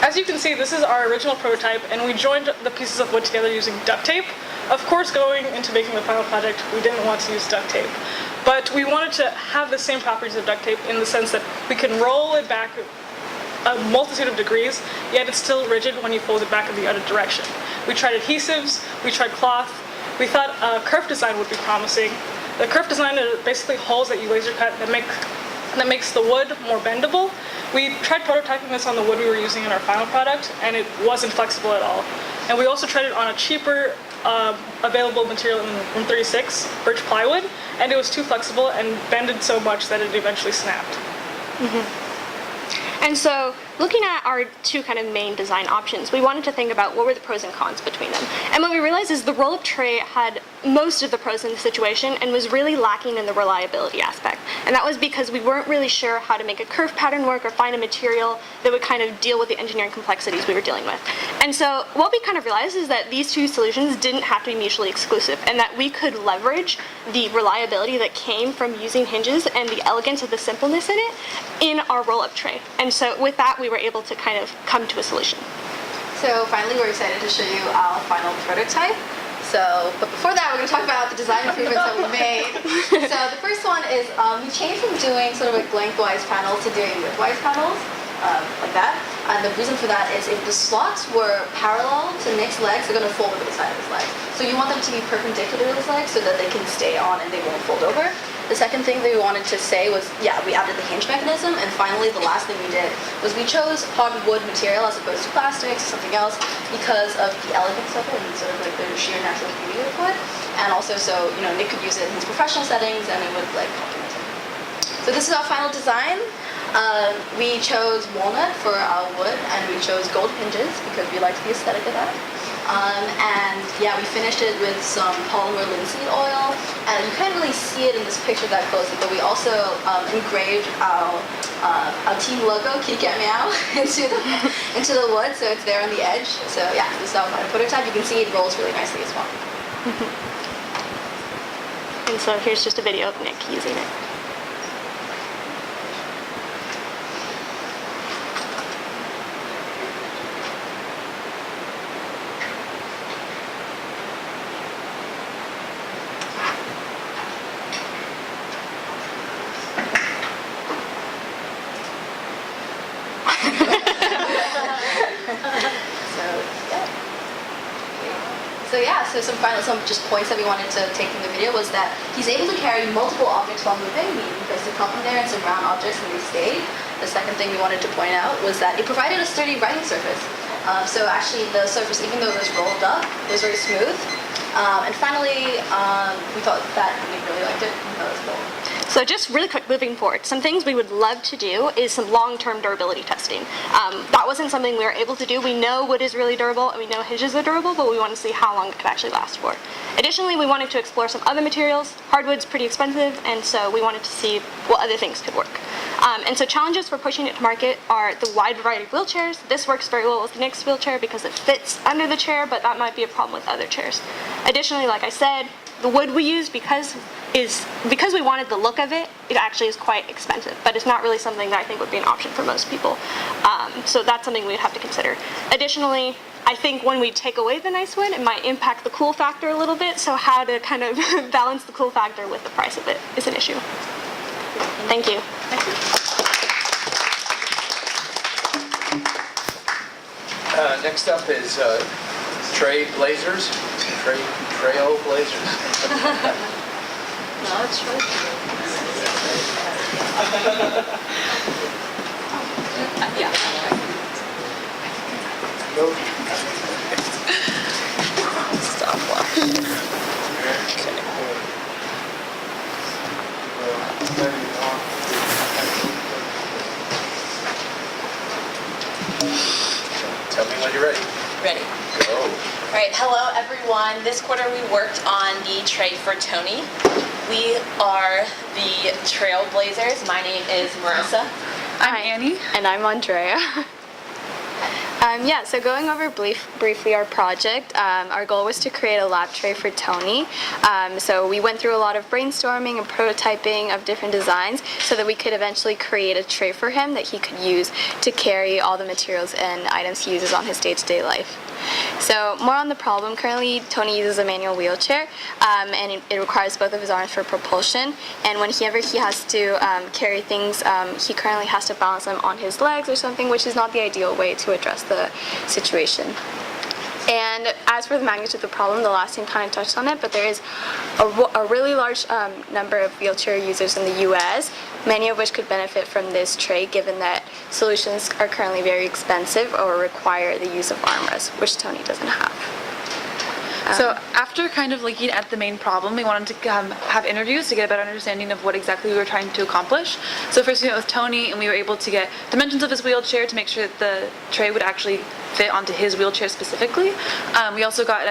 As you can see, this is our original prototype, and we joined the pieces of wood together using duct tape. Of course, going into making the final project, we didn't want to use duct tape, but we wanted to have the same properties of duct tape in the sense that we can roll it back a multitude of degrees, yet it's still rigid when you fold it back in the other direction. We tried adhesives, we tried cloth, we thought a kerf design would be promising. The kerf design are basically holes that you laser cut that makes the wood more bendable. We tried prototyping this on the wood we were using in our final product, and it wasn't flexible at all. And we also tried it on a cheaper available material in Room 36, birch plywood, and it was too flexible and bended so much that it eventually snapped. And so, looking at our 2 kind of main design options, we wanted to think about what were the pros and cons between them. And what we realized is the roll-up tray had most of the pros in the situation and was really lacking in the reliability aspect. And that was because we weren't really sure how to make a curve pattern work or find a material that would kind of deal with the engineering complexities we were dealing with. And so what we kind of realized is that these 2 solutions didn't have to be mutually exclusive, and that we could leverage the reliability that came from using hinges and the elegance of the simpleness in it in our roll-up tray. And so with that, we were able to kind of come to a solution. So finally, we're excited to show you our final prototype. But before that, we're going to talk about the design improvements that we made. So the first one is we changed from doing sort of like lengthwise panels to doing widthwise panels, like that. And the reason for that is if the slots were parallel to Nick's legs, they're going to fold over the side of his legs. So you want them to be perpendicular to his legs so that they can stay on and they won't fold over. The second thing that we wanted to say was, yeah, we added the hinge mechanism, and finally the last thing we did was we chose hardwood material as opposed to plastics or something else because of the elegance of it and sort of like the sheer natural beauty of wood, and also so, you know, Nick could use it in his professional settings and it would like complement him. So this is our final design. We chose walnut for our wood, and we chose gold hinges because we liked the aesthetic of that. And yeah, we finished it with some polymer linseed oil, and you can't really see it in this picture that closely, but we also engraved our team logo, Kitty Cat Meow, into the wood, so it's there on the edge. So yeah, this is our final prototype. You can see it rolls really nicely as well. And so here's just a video of Nick using it. yeah, so some just points that we wanted to take from the video was that he's able to carry multiple objects while moving. We placed a cup in there and some round objects and they stayed. The second thing we wanted to point out was that it provided a sturdy riding surface. So actually the surface, even though it was rolled up, it was very smooth. And finally, we thought that we really liked it. We thought it was cool. So just really quick, moving forward, some things we would love to do is some long-term durability testing. That wasn't something we were able to do. We know wood is really durable and we know hinges are durable, but we want to see how long it could actually last for. Additionally, we wanted to explore some other materials. Hardwood's pretty expensive, and so we wanted to see what other things could work. And so challenges for pushing it to market are the wide variety of wheelchairs. This works very well with the Nick's wheelchair because it fits under the chair, but that might be a problem with other chairs. Additionally, like I said, the wood we use because we wanted the look of it, it actually is quite expensive, but it's not really something that I think would be an option for most people. So that's something we'd have to consider. Additionally, I think when we take away the nice wood, it might impact the cool factor a little bit, so how to kind of balance the cool factor with the price of it is an issue. Thank you. Next up is Trailblazers. No, it's really cool. Tell me when you're ready. Ready. Go. All right, hello everyone. This quarter we worked on the tray for Tony. We are the Trailblazers. My name is Marissa. I'm Annie. And I'm Andrea. So going over briefly our project, our goal was to create a lap tray for Tony. So we went through a lot of brainstorming and prototyping of different designs so that we could eventually create a tray for him that he could use to carry all the materials and items he uses on his day-to-day life. So more on the problem, currently Tony uses a manual wheelchair and it requires both of his arms for propulsion, and whenever he has to carry things, he currently has to balance them on his legs or something, which is not the ideal way to address the situation. And as for the magnitude of the problem, the last team kind of touched on it, but there is a really large number of wheelchair users in the US, many of which could benefit from this tray, given that solutions are currently very expensive or require the use of armrests, which Tony doesn't have. So after kind of looking at the main problem, we wanted to have interviews to get a better understanding of what exactly we were trying to accomplish. So first we met with Tony, and we were able to get dimensions of his wheelchair to make sure that the tray would actually fit onto his wheelchair specifically. We also got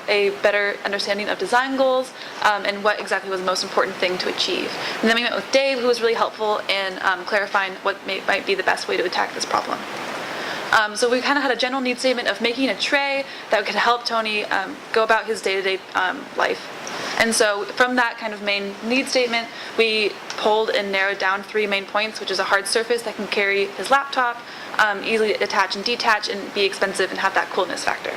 a better understanding of design goals and what exactly was the most important thing to achieve. And then we met with Dave, who was really helpful in clarifying what might be the best way to attack this problem. So we kind of had a general need statement of making a tray that could help Tony go about his day-to-day life. And so from that kind of main need statement, we pulled and narrowed down 3 main points, which is a hard surface that can carry his laptop, easily attach and detach, and be expensive and have that coolness factor.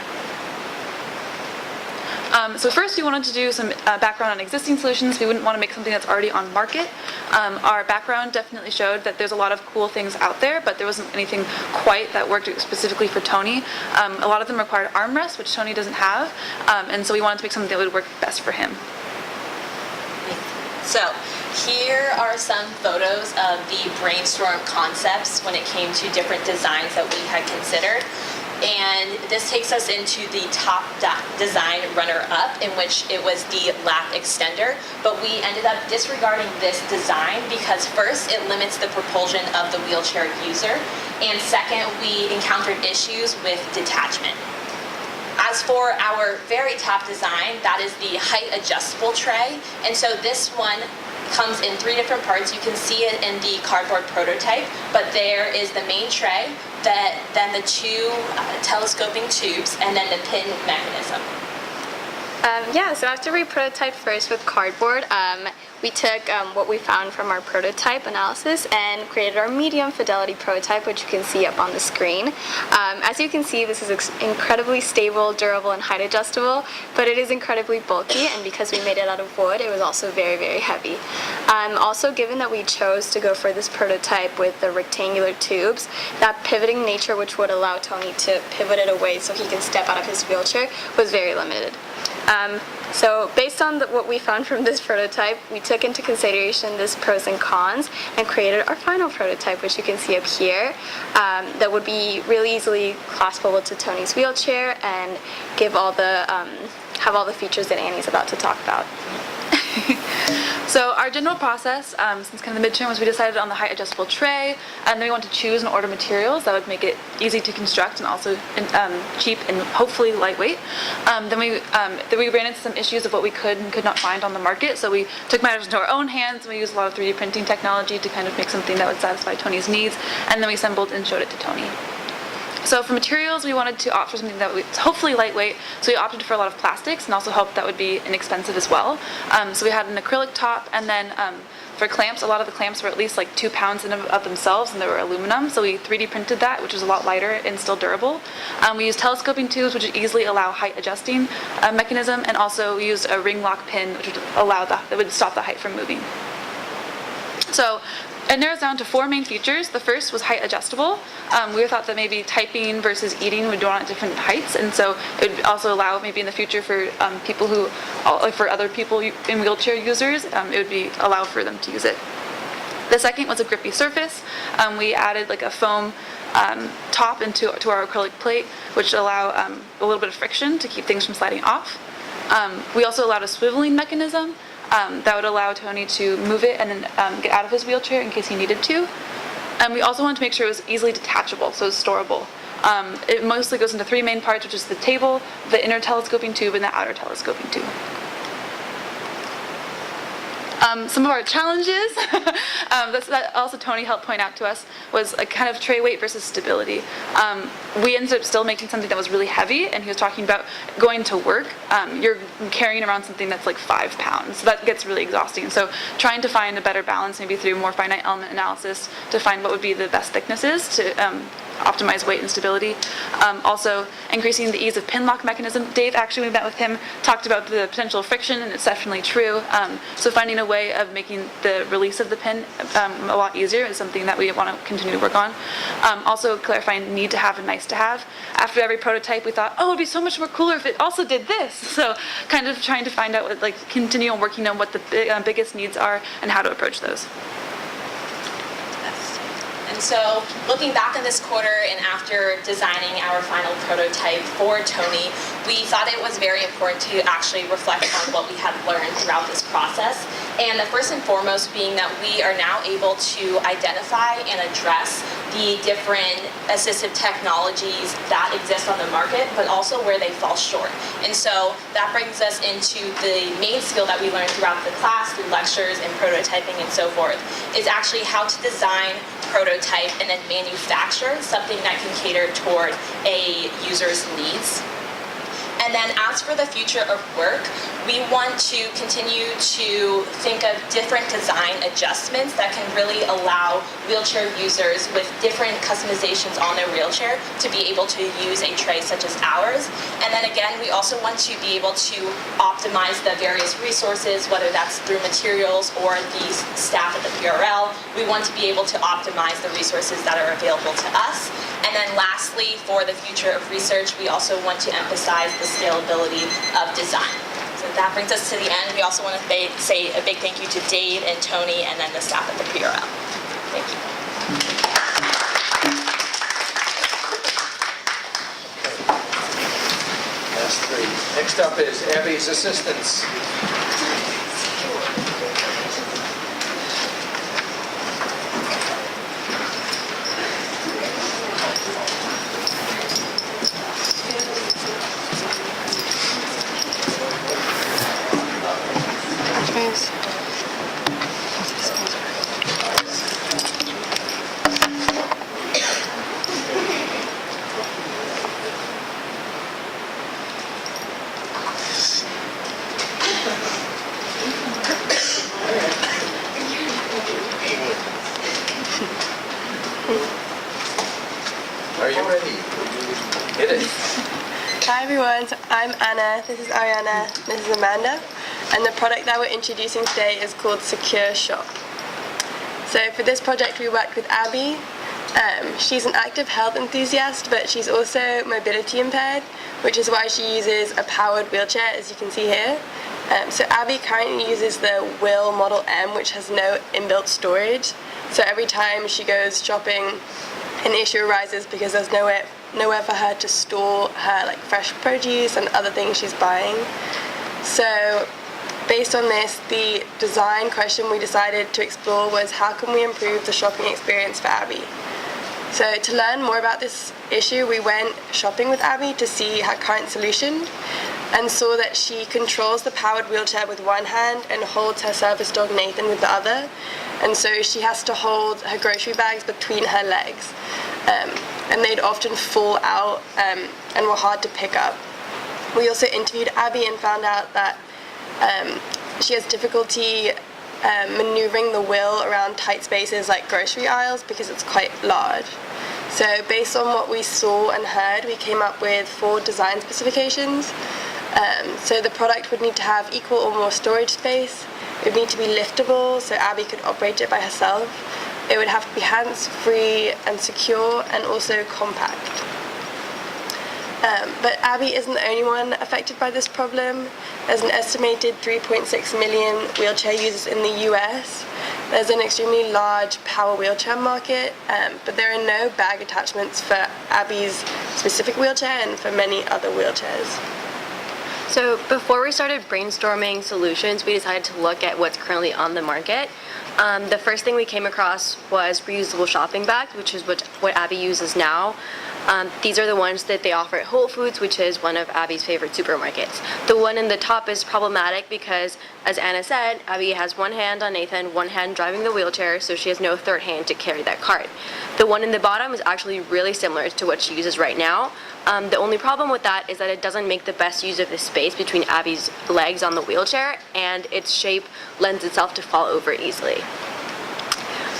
So first we wanted to do some background on existing solutions. We wouldn't want to make something that's already on market. Our background definitely showed that there's a lot of cool things out there, but there wasn't anything quite that worked specifically for Tony. A lot of them required armrests, which Tony doesn't have, and so we wanted to make something that would work best for him. So here are some photos of the brainstorm concepts when it came to different designs that we had considered. And this takes us into the top design runner-up, in which it was the lap extender, but we ended up disregarding this design because first, it limits the propulsion of the wheelchair user, and second, we encountered issues with detachment. As for our very top design, that is the height adjustable tray, and so this one comes in 3 different parts. You can see it in the cardboard prototype, but there is the main tray, then the 2 telescoping tubes, and then the pin mechanism. Yeah, so after we prototyped first with cardboard, we took what we found from our prototype analysis and created our medium fidelity prototype, which you can see up on the screen. As you can see, this is incredibly stable, durable, and height adjustable, but it is incredibly bulky, and because we made it out of wood, it was also very, very heavy. Also, given that we chose to go for this prototype with the rectangular tubes, that pivoting nature, which would allow Tony to pivot it away so he can step out of his wheelchair, was very limited. So based on what we found from this prototype, we took into consideration this pros and cons and created our final prototype, which you can see up here, that would be really easily claspable to Tony's wheelchair and give have all the features that Annie's about to talk about. So our general process, since kind of the midterm, was we decided on the height adjustable tray, and then we want to choose and order materials that would make it easy to construct and also cheap and hopefully lightweight. Then we ran into some issues of what we could and could not find on the market, so we took matters into our own hands, and we used a lot of 3D printing technology to kind of make something that would satisfy Tony's needs, and then we assembled and showed it to Tony. So for materials, we wanted to opt for something that was hopefully lightweight, so we opted for a lot of plastics and also hoped that would be inexpensive as well. So we had an acrylic top, and then for clamps, a lot of the clamps were at least like 2 pounds in of themselves, and they were aluminum, so we 3D printed that, which was a lot lighter and still durable. We used telescoping tubes, which would easily allow height adjusting mechanism, and also we used a ring lock pin, which would allow that would stop the height from moving. So it narrows down to 4 main features. The first was height adjustable. We thought that maybe typing versus eating would do it at different heights, and so it would also allow maybe in the future for people who, like for other people in wheelchair users, it would be allow for them to use it. The second was a grippy surface. We added like a foam top to our acrylic plate, which allow a little bit of friction to keep things from sliding off. We also allowed a swiveling mechanism that would allow Tony to move it and then get out of his wheelchair in case he needed to. And we also wanted to make sure it was easily detachable, so it's storable. It mostly goes into 3 main parts, which is the table, the inner telescoping tube, and the outer telescoping tube. Some of our challenges that also Tony helped point out to us was a kind of tray weight versus stability. We ended up still making something that was really heavy, and he was talking about going to work. You're carrying around something that's like 5 pounds, so that gets really exhausting. So trying to find a better balance, maybe through more finite element analysis, to find what would be the best thicknesses to optimize weight and stability. Also increasing the ease of pin lock mechanism. Dave, actually, we met with him, talked about the potential friction, and it's definitely true. So finding a way of making the release of the pin a lot easier is something that we want to continue to work on. Also clarifying need to have and nice to have. After every prototype, we thought, oh, it would be so much more cooler if it also did this. So kind of trying to find out, continue on working on what the biggest needs are and how to approach those. And so looking back on this quarter and after designing our final prototype for Tony, we thought it was very important to actually reflect on what we had learned throughout this process. And the first and foremost being that we are now able to identify and address the different assistive technologies that exist on the market, but also where they fall short. And so that brings us into the main skill that we learned throughout the class, through lectures and prototyping and so forth, is actually how to design, prototype, and then manufacture something that can cater toward a user's needs. And then as for the future of work, we want to continue to think of different design adjustments that can really allow wheelchair users with different customizations on their wheelchair to be able to use a tray such as ours. And then again, we also want to be able to optimize the various resources, whether that's through materials or the staff at the PRL. We want to be able to optimize the resources that are available to us. And then lastly, for the future of research, we also want to emphasize the scalability of design. So that brings us to the end. We also want to say a big thank you to Dave and Tony and then the staff at the PRL. Thank you. That's 3. Next up is Abby's assistants. everyone. So I'm Anna, this is Ariana, this is Amanda, and the product that we're introducing today is called Secure Shop. So for this project we worked with Abby. She's an active health enthusiast, but she's also mobility impaired, which is why she uses a powered wheelchair, as you can see here. So Abby currently uses the Will Model M, which has no inbuilt storage. So every time she goes shopping, an issue arises because there's nowhere for her to store her like fresh produce and other things she's buying. So based on this, the design question we decided to explore was how can we improve the shopping experience for Abby? So to learn more about this issue, we went shopping with Abby to see her current solution and saw that she controls the powered wheelchair with one hand and holds her service dog Nathan with the other. And so she has to hold her grocery bags between her legs. And they'd often fall out and were hard to pick up. We also interviewed Abby and found out that she has difficulty maneuvering the wheel around tight spaces like grocery aisles because it's quite large. So based on what we saw and heard, we came up with 4 design specifications. So the product would need to have equal or more storage space. It would need to be liftable so Abby could operate it by herself. It would have to be hands-free and secure and also compact. But Abby isn't the only one affected by this problem. There's an estimated 3.6 million wheelchair users in the US. There's an extremely large power wheelchair market, but there are no bag attachments for Abby's specific wheelchair and for many other wheelchairs. So before we started brainstorming solutions, we decided to look at what's currently on the market. The first thing we came across was reusable shopping bags, which is what Abby uses now. These are the ones that they offer at Whole Foods, which is one of Abby's favorite supermarkets. The one in the top is problematic because, as Anna said, Abby has one hand on Nathan, one hand driving the wheelchair, so she has no third hand to carry that cart. The one in the bottom is actually really similar to what she uses right now. The only problem with that is that it doesn't make the best use of the space between Abby's legs on the wheelchair, and its shape lends itself to fall over easily.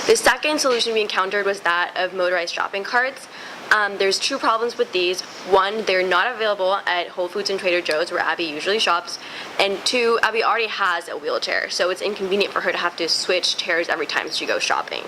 The second solution we encountered was that of motorized shopping carts. There's 2 problems with these. 1, they're not available at Whole Foods and Trader Joe's where Abby usually shops. And 2, Abby already has a wheelchair, so it's inconvenient for her to have to switch chairs every time she goes shopping.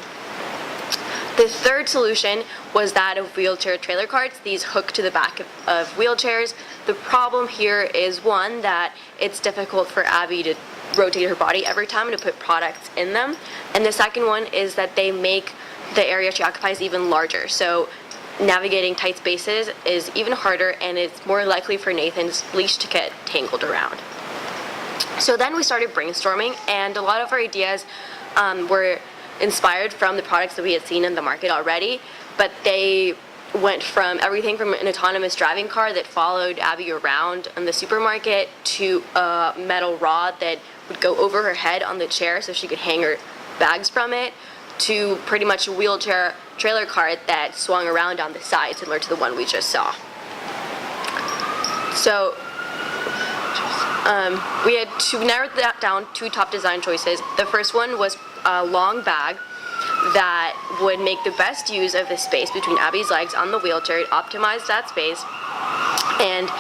The third solution was that of wheelchair trailer carts. These hook to the back of wheelchairs. The problem here is 1, that it's difficult for Abby to rotate her body every time to put products in them. And the second one is that they make the area she occupies even larger. So navigating tight spaces is even harder, and it's more likely for Nathan's leash to get tangled around. So then we started brainstorming, and a lot of our ideas were inspired from the products that we had seen in the market already, but they went from everything from an autonomous driving car that followed Abby around in the supermarket to a metal rod that would go over her head on the chair so she could hang her bags from it, to pretty much a wheelchair trailer cart that swung around on the side, similar to the one we just saw. So we had to narrow that down 2 top design choices. The first one was a long bag that would make the best use of the space between Abby's legs on the wheelchair. It optimized that space. And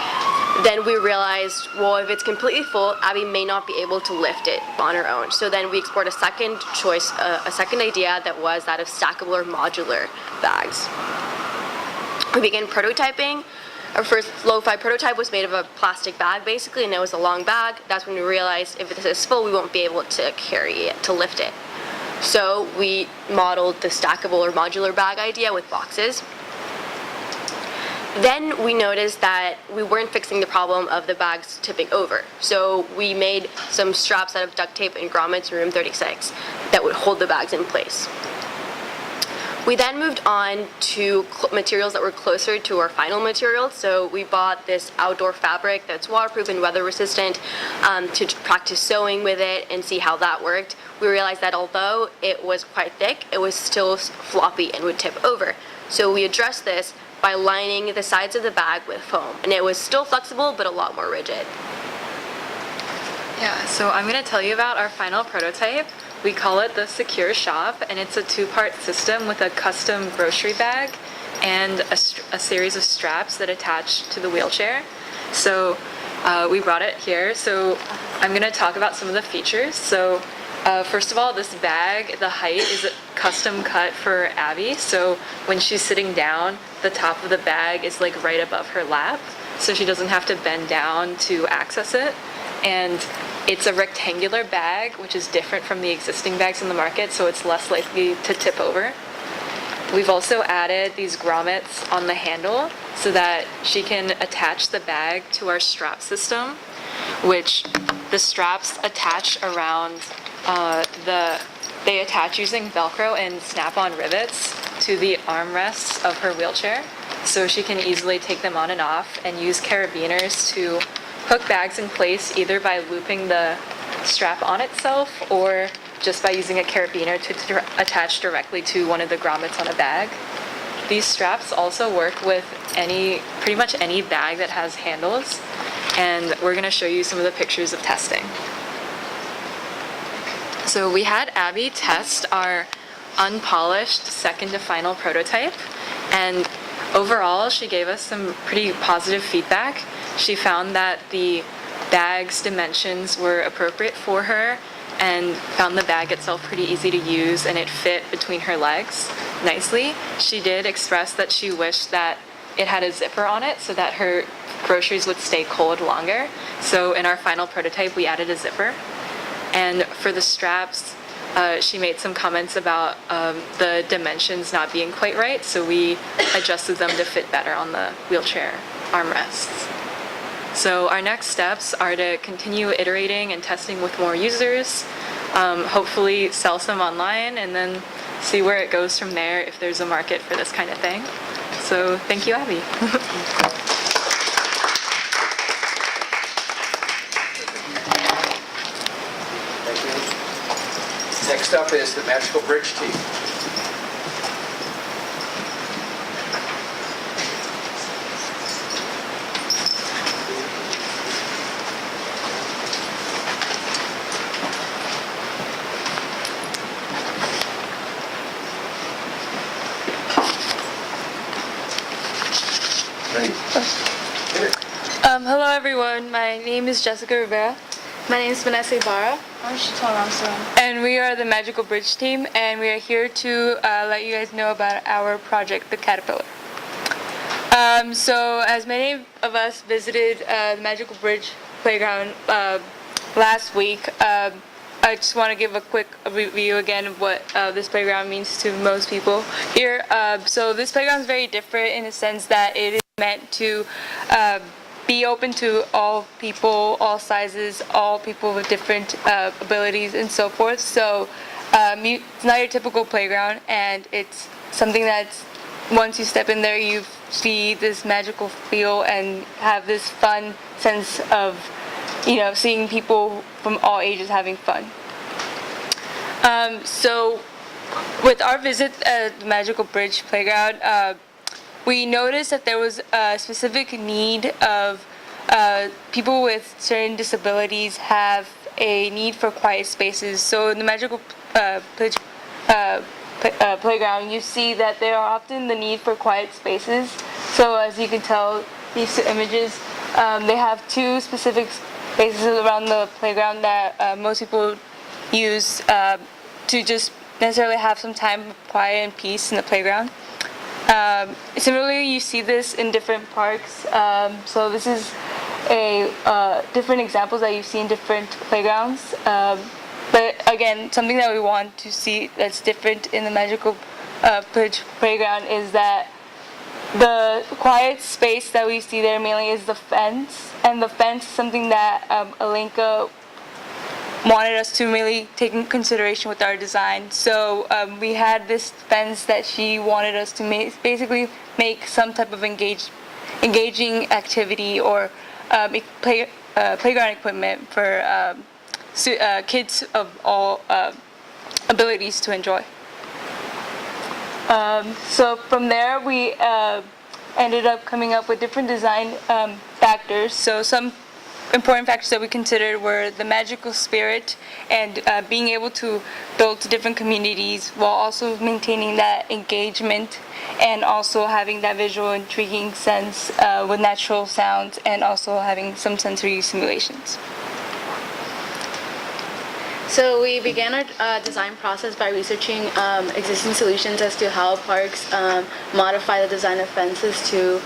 then we realized, well, if it's completely full, Abby may not be able to lift it on her own. So then we explored a second choice, a second idea that was that of stackable or modular bags. We began prototyping. Our first lo-fi prototype was made of a plastic bag, basically, and it was a long bag. That's when we realized if this is full, we won't be able to carry it, to lift it. So we modeled the stackable or modular bag idea with boxes. Then we noticed that we weren't fixing the problem of the bags tipping over. So we made some straps out of duct tape and grommets in room 36 that would hold the bags in place. We then moved on to materials that were closer to our final materials. So we bought this outdoor fabric that's waterproof and weather resistant to practice sewing with it and see how that worked. We realized that although it was quite thick, it was still floppy and would tip over. So we addressed this by lining the sides of the bag with foam. And it was still flexible, but a lot more rigid. Yeah, so I'm going to tell you about our final prototype. We call it the Secure Shop, and it's a 2-part system with a custom grocery bag and a series of straps that attach to the wheelchair. So we brought it here. So I'm going to talk about some of the features. So first of all, this bag, the height is custom cut for Abby. So when she's sitting down, the top of the bag is like right above her lap. So she doesn't have to bend down to access it. And it's a rectangular bag, which is different from the existing bags in the market, so it's less likely to tip over. We've also added these grommets on the handle so that she can attach the bag to our strap system, which the straps attach around they attach using Velcro and snap-on rivets to the armrests of her wheelchair, so she can easily take them on and off and use carabiners to hook bags in place either by looping the strap on itself or just by using a carabiner to attach directly to one of the grommets on a bag. These straps also work with pretty much any bag that has handles, and we're going to show you some of the pictures of testing. So we had Abby test our unpolished second to final prototype, and overall she gave us some pretty positive feedback. She found that the bag's dimensions were appropriate for her and found the bag itself pretty easy to use, and it fit between her legs nicely. She did express that she wished that it had a zipper on it so that her groceries would stay cold longer. So in our final prototype, we added a zipper. And for the straps, she made some comments about the dimensions not being quite right, so we adjusted them to fit better on the wheelchair armrests. So our next steps are to continue iterating and testing with more users, hopefully sell some online, and then see where it goes from there if there's a market for this kind of thing. So thank you, Abby. Thank you. Next up is the Magical Bridge team. Hello everyone, my name is Jessica Rivera. My name is Vanessa Ibarra. I'm Shatal Ramsey. And we are the Magical Bridge team, and we are here to let you guys know about our project, the Caterpillar. So as many of us visited the Magical Bridge playground last week, I just want to give a quick review again of what this playground means to most people here. So this playground is very different in the sense that it is meant to be open to all people, all sizes, all people with different abilities and so forth. So it's not your typical playground, and it's something that's, once you step in there, you see this magical feel and have this fun sense of, seeing people from all ages having fun. So with our visit at the Magical Bridge playground, we noticed that there was a specific need of people with certain disabilities have a need for quiet spaces. So in the Magical Bridge playground, you see that there are often the need for quiet spaces. So as you can tell, these two images, they have two specific spaces around the playground that most people use to just necessarily have some time of quiet and peace in the playground. Similarly, you see this in different parks. So this is different examples that you see in different playgrounds. But again, something that we want to see that's different in the Magical Bridge playground is that the quiet space that we see there mainly is the fence, and the fence is something that Alinka wanted us to really take into consideration with our design. So we had this fence that she wanted us to basically make some type of engaging activity or playground equipment for kids of all abilities to enjoy. So from there, we ended up coming up with different design factors. So some important factors that we considered were the magical spirit and being able to build to different communities while also maintaining that engagement and also having that visual intriguing sense with natural sounds and also having some sensory simulations. So we began our design process by researching existing solutions as to how parks modify the design of fences to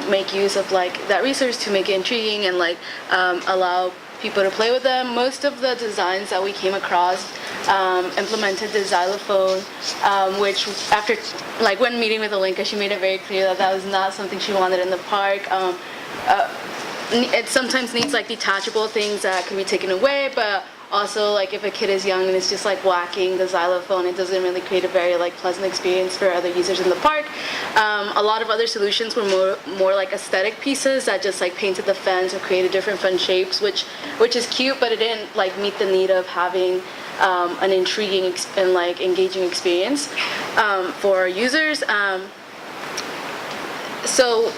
make use of like that research to make it intriguing and like allow people to play with them. Most of the designs that we came across implemented the xylophone, which after like when meeting with Alinka, she made it very clear that that was not something she wanted in the park. It sometimes needs like detachable things that can be taken away, but also like if a kid is young and it's just like whacking the xylophone, it doesn't really create a very like pleasant experience for other users in the park. A lot of other solutions were more like aesthetic pieces that just like painted the fence or created different fun shapes, which is cute, but it didn't like meet the need of having an intriguing and like engaging experience for our users. So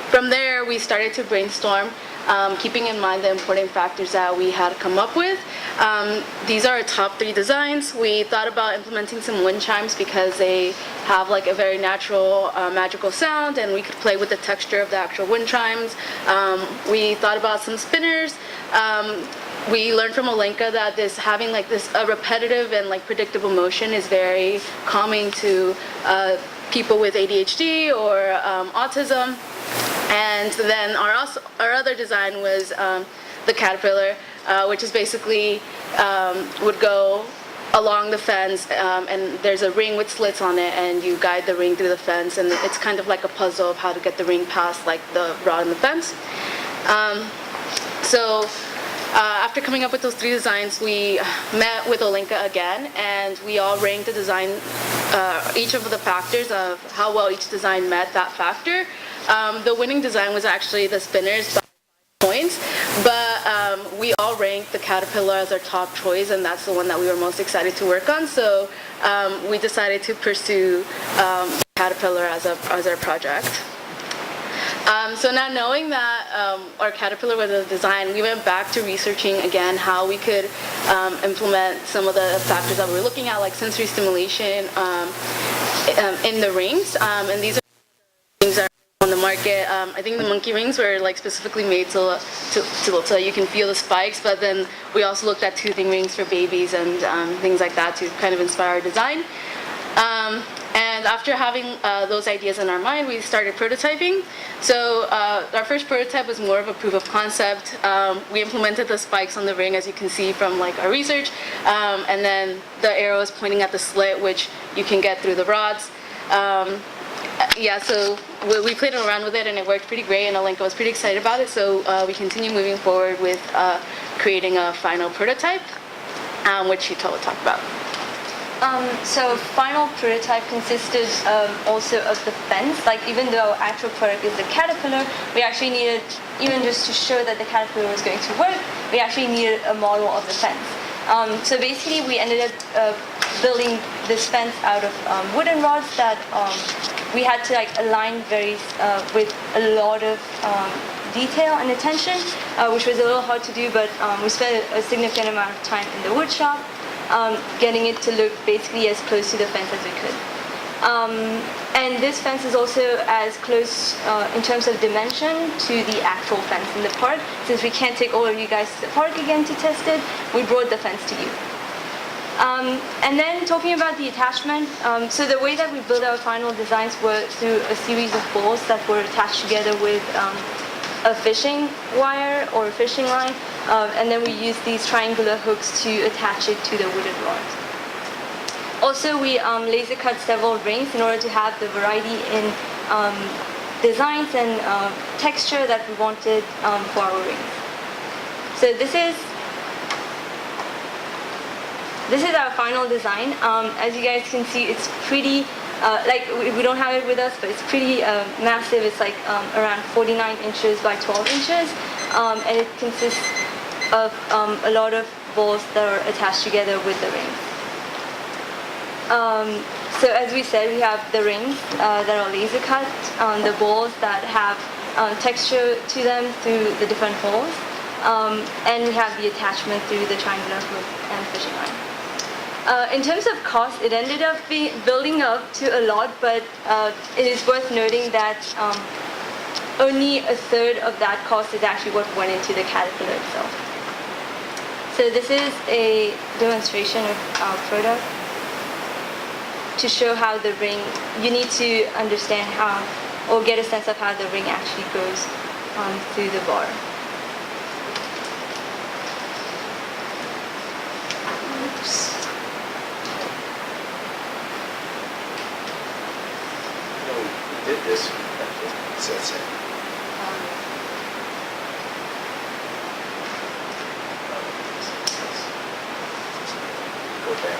from there, we started to brainstorm, keeping in mind the important factors that we had come up with. These are our top 3 designs. We thought about implementing some wind chimes because they have like a very natural, magical sound, and we could play with the texture of the actual wind chimes. We thought about some spinners. We learned from Alinka that having like this repetitive and like predictable motion is very calming to people with ADHD or autism. And then our other design was the caterpillar, which is basically would go along the fence, and there's a ring with slits on it, and you guide the ring through the fence, and it's kind of like a puzzle of how to get the ring past like the rod in the fence. After coming up with those 3 designs, we met with Alinka again, and we all ranked the design, each of the factors of how well each design met that factor. The winning design was actually the spinners by points, but we all ranked the caterpillar as our top choice, and that's the one that we were most excited to work on. So we decided to pursue caterpillar as our project. So now knowing that our caterpillar was a design, we went back to researching again how we could implement some of the factors that we were looking at, like sensory stimulation in the rings. And these are things that are on the market. I think the monkey rings were like specifically made so you can feel the spikes, but then we also looked at toothing rings for babies and things like that to kind of inspire our design. And after having those ideas in our mind, we started prototyping. So our first prototype was more of a proof of concept. We implemented the spikes on the ring, as you can see from like our research, and then the arrow is pointing at the slit, which you can get through the rods. So we played around with it, and it worked pretty great, and Alinka was pretty excited about it. So we continue moving forward with creating a final prototype, which Sheetal will talk about. So final prototype consisted also of the fence. Like even though actual product is the caterpillar, we actually needed, even just to show that the caterpillar was going to work, we actually needed a model of the fence. So basically we ended up building this fence out of wooden rods that we had to like align with a lot of detail and attention, which was a little hard to do, but we spent a significant amount of time in the wood shop. Getting it to look basically as close to the fence as we could. And this fence is also as close in terms of dimension to the actual fence in the park. Since we can't take all of you guys to the park again to test it, we brought the fence to you. And then talking about the attachment, so the way that we built our final designs were through a series of balls that were attached together with a fishing wire or a fishing line, and then we used these triangular hooks to attach it to the wooden rods. Also, we laser cut several rings in order to have the variety in designs and texture that we wanted for our rings. So this is our final design. As you guys can see, it's pretty, we don't have it with us, but it's pretty massive. It's like around 49 inches by 12 inches, and it consists of a lot of balls that are attached together with the rings. So as we said, we have the rings that are laser cut, the balls that have texture to them through the different holes, And we have the attachment through the triangular hook and fishing line. In terms of cost, it ended up building up to a lot, but it is worth noting that only a third of that cost is actually what went into the caterpillar itself. So this is a demonstration of our product to show how the ring, you need to understand how, or get a sense of how the ring actually goes through the bar. Oops. We did this. So that's it. Go back.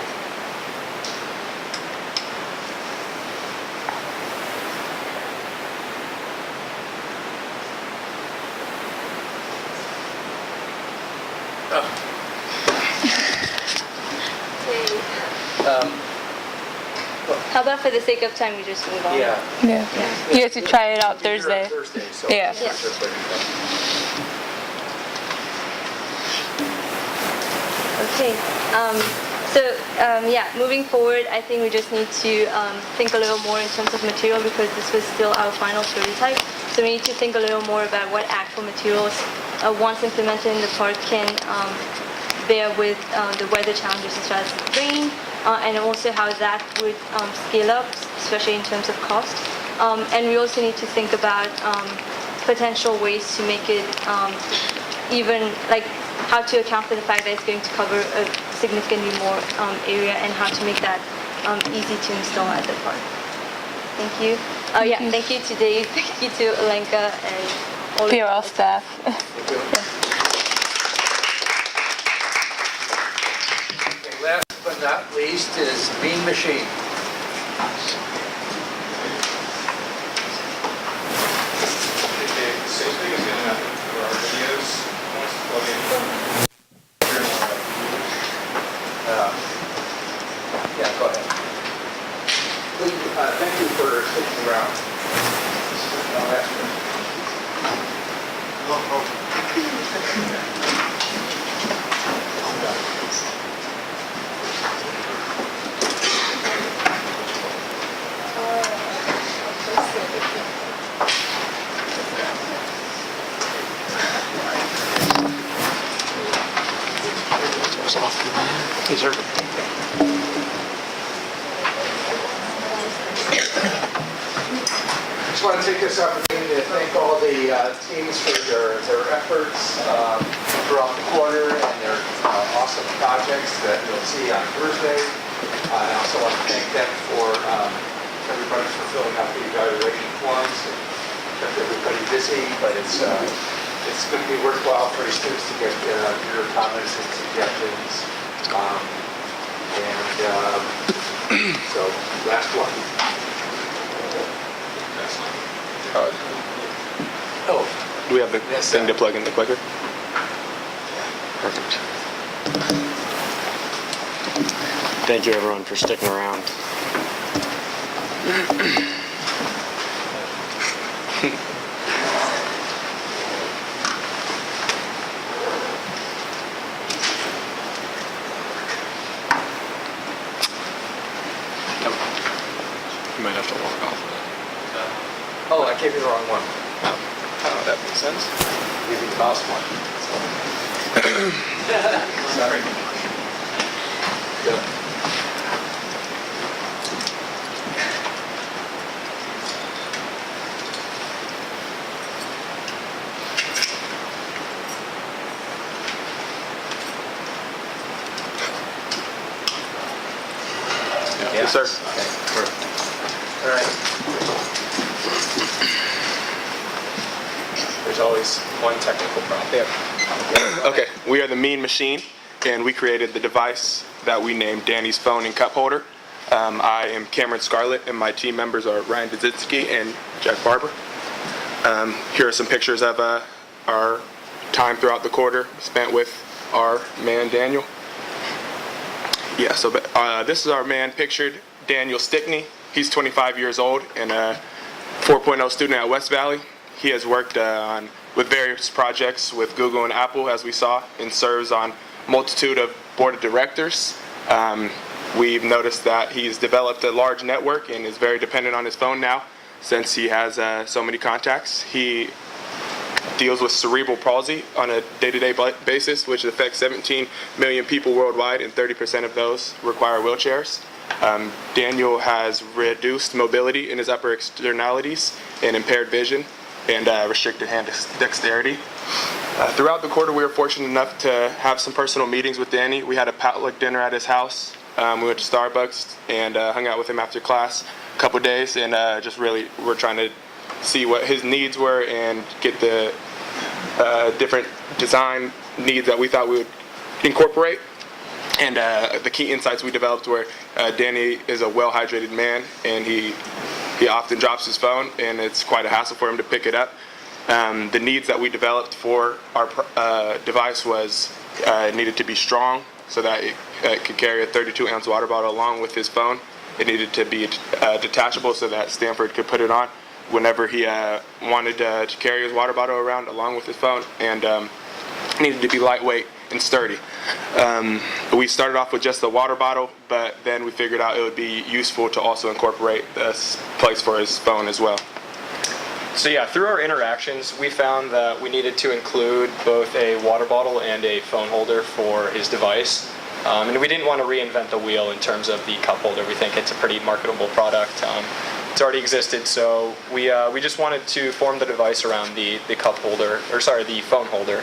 How about for the sake of time, we just move on? Yeah. You have to try it out Thursday. So Yeah. Okay. Yeah, moving forward, I think we just need to think a little more in terms of material because this was still our final prototype. So we need to think a little more about what actual materials, once implemented in the park, can bear with the weather challenges such as rain, and also how that would scale up, especially in terms of cost. And we also need to think about potential ways to make it even, like how to account for the fact that it's going to cover a significantly more area and how to make that easy to install at the park. Thank you. Thank you to Dave, thank you to Alenka and all of PRL staff. Last but not least is Bean Machine. Same thing is going to happen for our videos. Once you plug in, Yeah, go ahead. Please, thank you for sticking around. Yes, sir. I just want to take this opportunity to thank all the teams for their efforts throughout the quarter and their awesome projects that you'll see on Thursday. I also want to thank them for everybody for filling out the evaluation forms. It kept everybody busy, but it's going to be worthwhile for your students to get your comments and suggestions. So last one. Do we have the thing to plug in the clicker? Perfect. Thank you, everyone, for sticking around. You might have to walk off. Oh, I gave you the wrong one. Oh, that makes sense. Give you the mouse one. Sorry. Good. Yes, sir. Okay, perfect. All right. There's always one technical problem. Okay, we are the Mean Machine, and we created the device that we named Danny's phone and cup holder. I am Cameron Scarlett, and my team members are Ryan Dazitsky and Jack Barber. Here are some pictures of our time throughout the quarter spent with our man Daniel. Yeah, so this is our man pictured, Daniel Stickney. He's 25 years old and a 4.0 student at West Valley. He has worked on with various projects with Google and Apple, as we saw, and serves on multitude of board of directors. We've noticed that he's developed a large network and is very dependent on his phone now, since he has so many contacts. He deals with cerebral palsy on a day-to-day basis, which affects 17 million people worldwide, and 30% of those require wheelchairs. Daniel has reduced mobility in his upper externalities and impaired vision and restricted hand dexterity. Throughout the quarter, we were fortunate enough to have some personal meetings with Danny. We had a potluck dinner at his house. We went to Starbucks and hung out with him after class a couple days, and just really we're trying to see what his needs were and get the different design needs that we thought we would incorporate. And the key insights we developed were Danny is a well-hydrated man, and he often drops his phone, and it's quite a hassle for him to pick it up. The needs that we developed for our device was it needed to be strong so that it could carry a 32-ounce water bottle along with his phone. It needed to be detachable so that Stanford could put it on whenever he wanted to carry his water bottle around along with his phone, and needed to be lightweight and sturdy. We started off with just the water bottle, but then we figured out it would be useful to also incorporate this place for his phone as well. So yeah, through our interactions, we found that we needed to include both a water bottle and a phone holder for his device. And we didn't want to reinvent the wheel in terms of the cup holder. We think it's a pretty marketable product. It's already existed, so we just wanted to form the device around the cup holder, or sorry, the phone holder,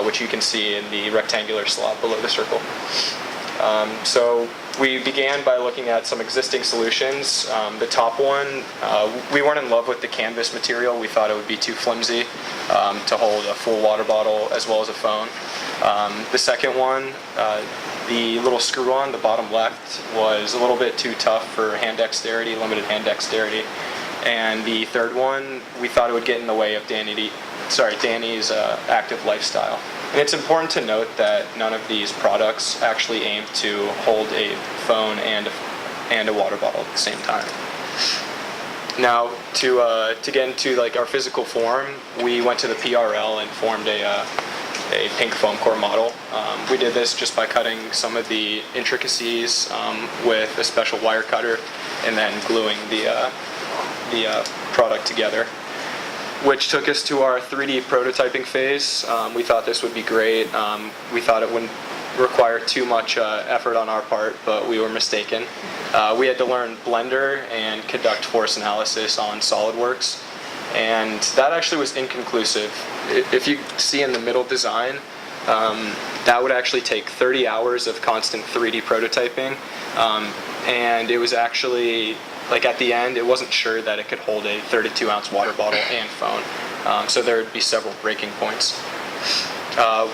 which you can see in the rectangular slot below the circle. So we began by looking at some existing solutions. The top one, we weren't in love with the canvas material. We thought it would be too flimsy to hold a full water bottle as well as a phone. The second one, the little screw on the bottom left, was a little bit too tough for hand dexterity, limited hand dexterity. And the third one, we thought it would get in the way of Danny's active lifestyle. And it's important to note that none of these products actually aim to hold a phone and a water bottle at the same time. Now, to get into like our physical form, we went to the PRL and formed a pink foam core model. We did this just by cutting some of the intricacies with a special wire cutter and then gluing the product together, which took us to our 3D prototyping phase. We thought this would be great. We thought it wouldn't require too much effort on our part, but we were mistaken. We had to learn Blender and conduct force analysis on SolidWorks, and that actually was inconclusive. If you see in the middle design, that would actually take 30 hours of constant 3D prototyping, and it was actually, like at the end, it wasn't sure that it could hold a 32-ounce water bottle and phone. So there would be several breaking points,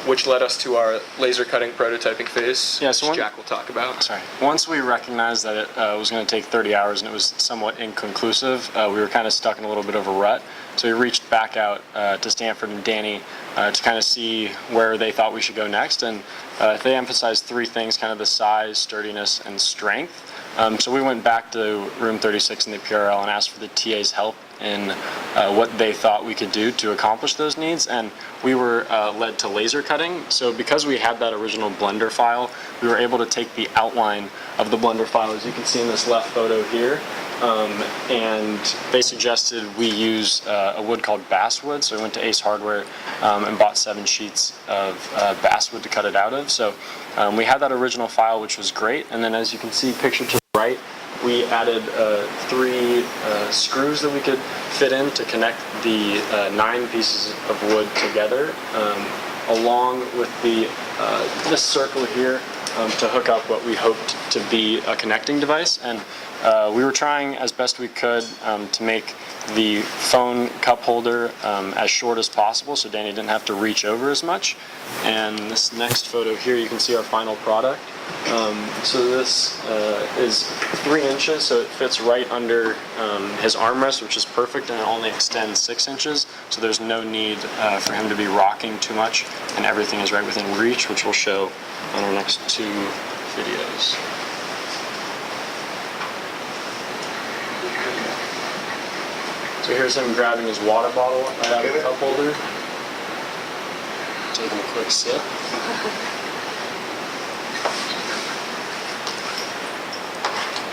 which led us to our laser cutting prototyping phase, which Jack will talk about. Once we recognized that it was going to take 30 hours and it was somewhat inconclusive, we were kind of stuck in a little bit of a rut. So we reached back out to Stanford and Danny to kind of see where they thought we should go next. And they emphasized three things, kind of the size, sturdiness, and strength. So we went back to room 36 in the PRL and asked for the TA's help in what they thought we could do to accomplish those needs, and we were led to laser cutting. So because we had that original Blender file, we were able to take the outline of the Blender file, as you can see in this left photo here, and they suggested we use a wood called basswood. So we went to Ace Hardware and bought 7 sheets of basswood to cut it out of. So we had that original file, which was great, and then as you can see pictured to the right, we added 3 screws that we could fit in to connect the 9 pieces of wood together, along with this circle here to hook up what we hoped to be a connecting device. And we were trying as best we could to make the phone cup holder as short as possible so Danny didn't have to reach over as much. And this next photo here, you can see our final product. So this is 3 inches, so it fits right under his armrest, which is perfect, and it only extends 6 inches, so there's no need for him to be rocking too much, and everything is right within reach, which we'll show on our next 2 videos. So here's him grabbing his water bottle right out of the cup holder. taking a quick sip.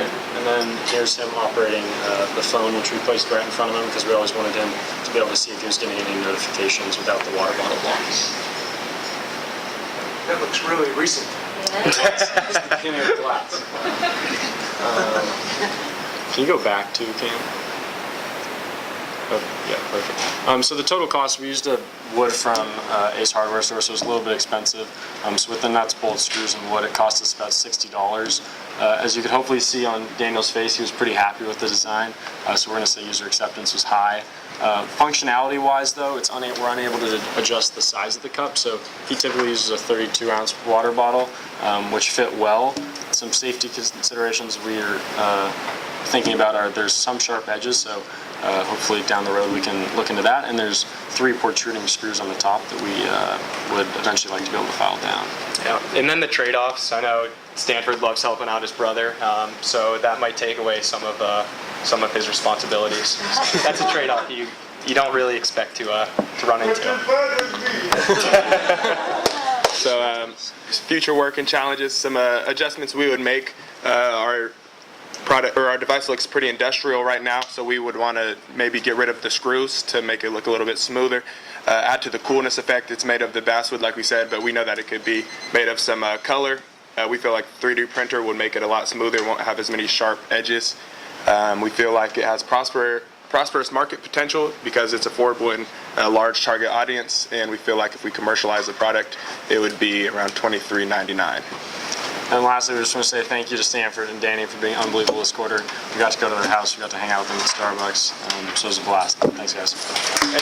And then here's him operating the phone, which we placed right in front of him because we always wanted him to be able to see if he was getting any notifications without the water bottle blocking. That looks really recent. It's the beginning of class. Can you go back to Cam? Oh, yeah, perfect. So the total cost, we used a wood from Ace Hardware Store, so it was a little bit expensive. So with the nuts, bolts, screws, and wood, it cost us about $60. As you could hopefully see on Daniel's face, he was pretty happy with the design. So we're going to say user acceptance was high. Functionality-wise, though, we're unable to adjust the size of the cup. So he typically uses a 32-ounce water bottle, which fit well. Some safety considerations we're thinking about are there's some sharp edges, so hopefully down the road we can look into that. And there's 3 protruding screws on the top that we would eventually like to be able to file down. Yeah, and then the trade-offs. I know Stanford loves helping out his brother, so that might take away some of his responsibilities. That's a trade-off you don't really expect to run into. So future work and challenges, some adjustments we would make. Our product or our device looks pretty industrial right now, so we would want to maybe get rid of the screws to make it look a little bit smoother. Add to the coolness effect. It's made of the basswood, like we said, but we know that it could be made of some color. We feel like 3D printer would make it a lot smoother, won't have as many sharp edges. We feel like it has prosperous market potential because it's affordable in a large target audience, and we feel like if we commercialize the product, it would be around $23.99. And lastly, we just want to say thank you to Stanford and Danny for being unbelievable this quarter. We got to go to their house, we got to hang out with them at Starbucks, so it was a blast. Thanks, guys. Thank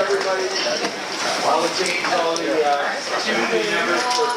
everybody, all the teams, all the student members for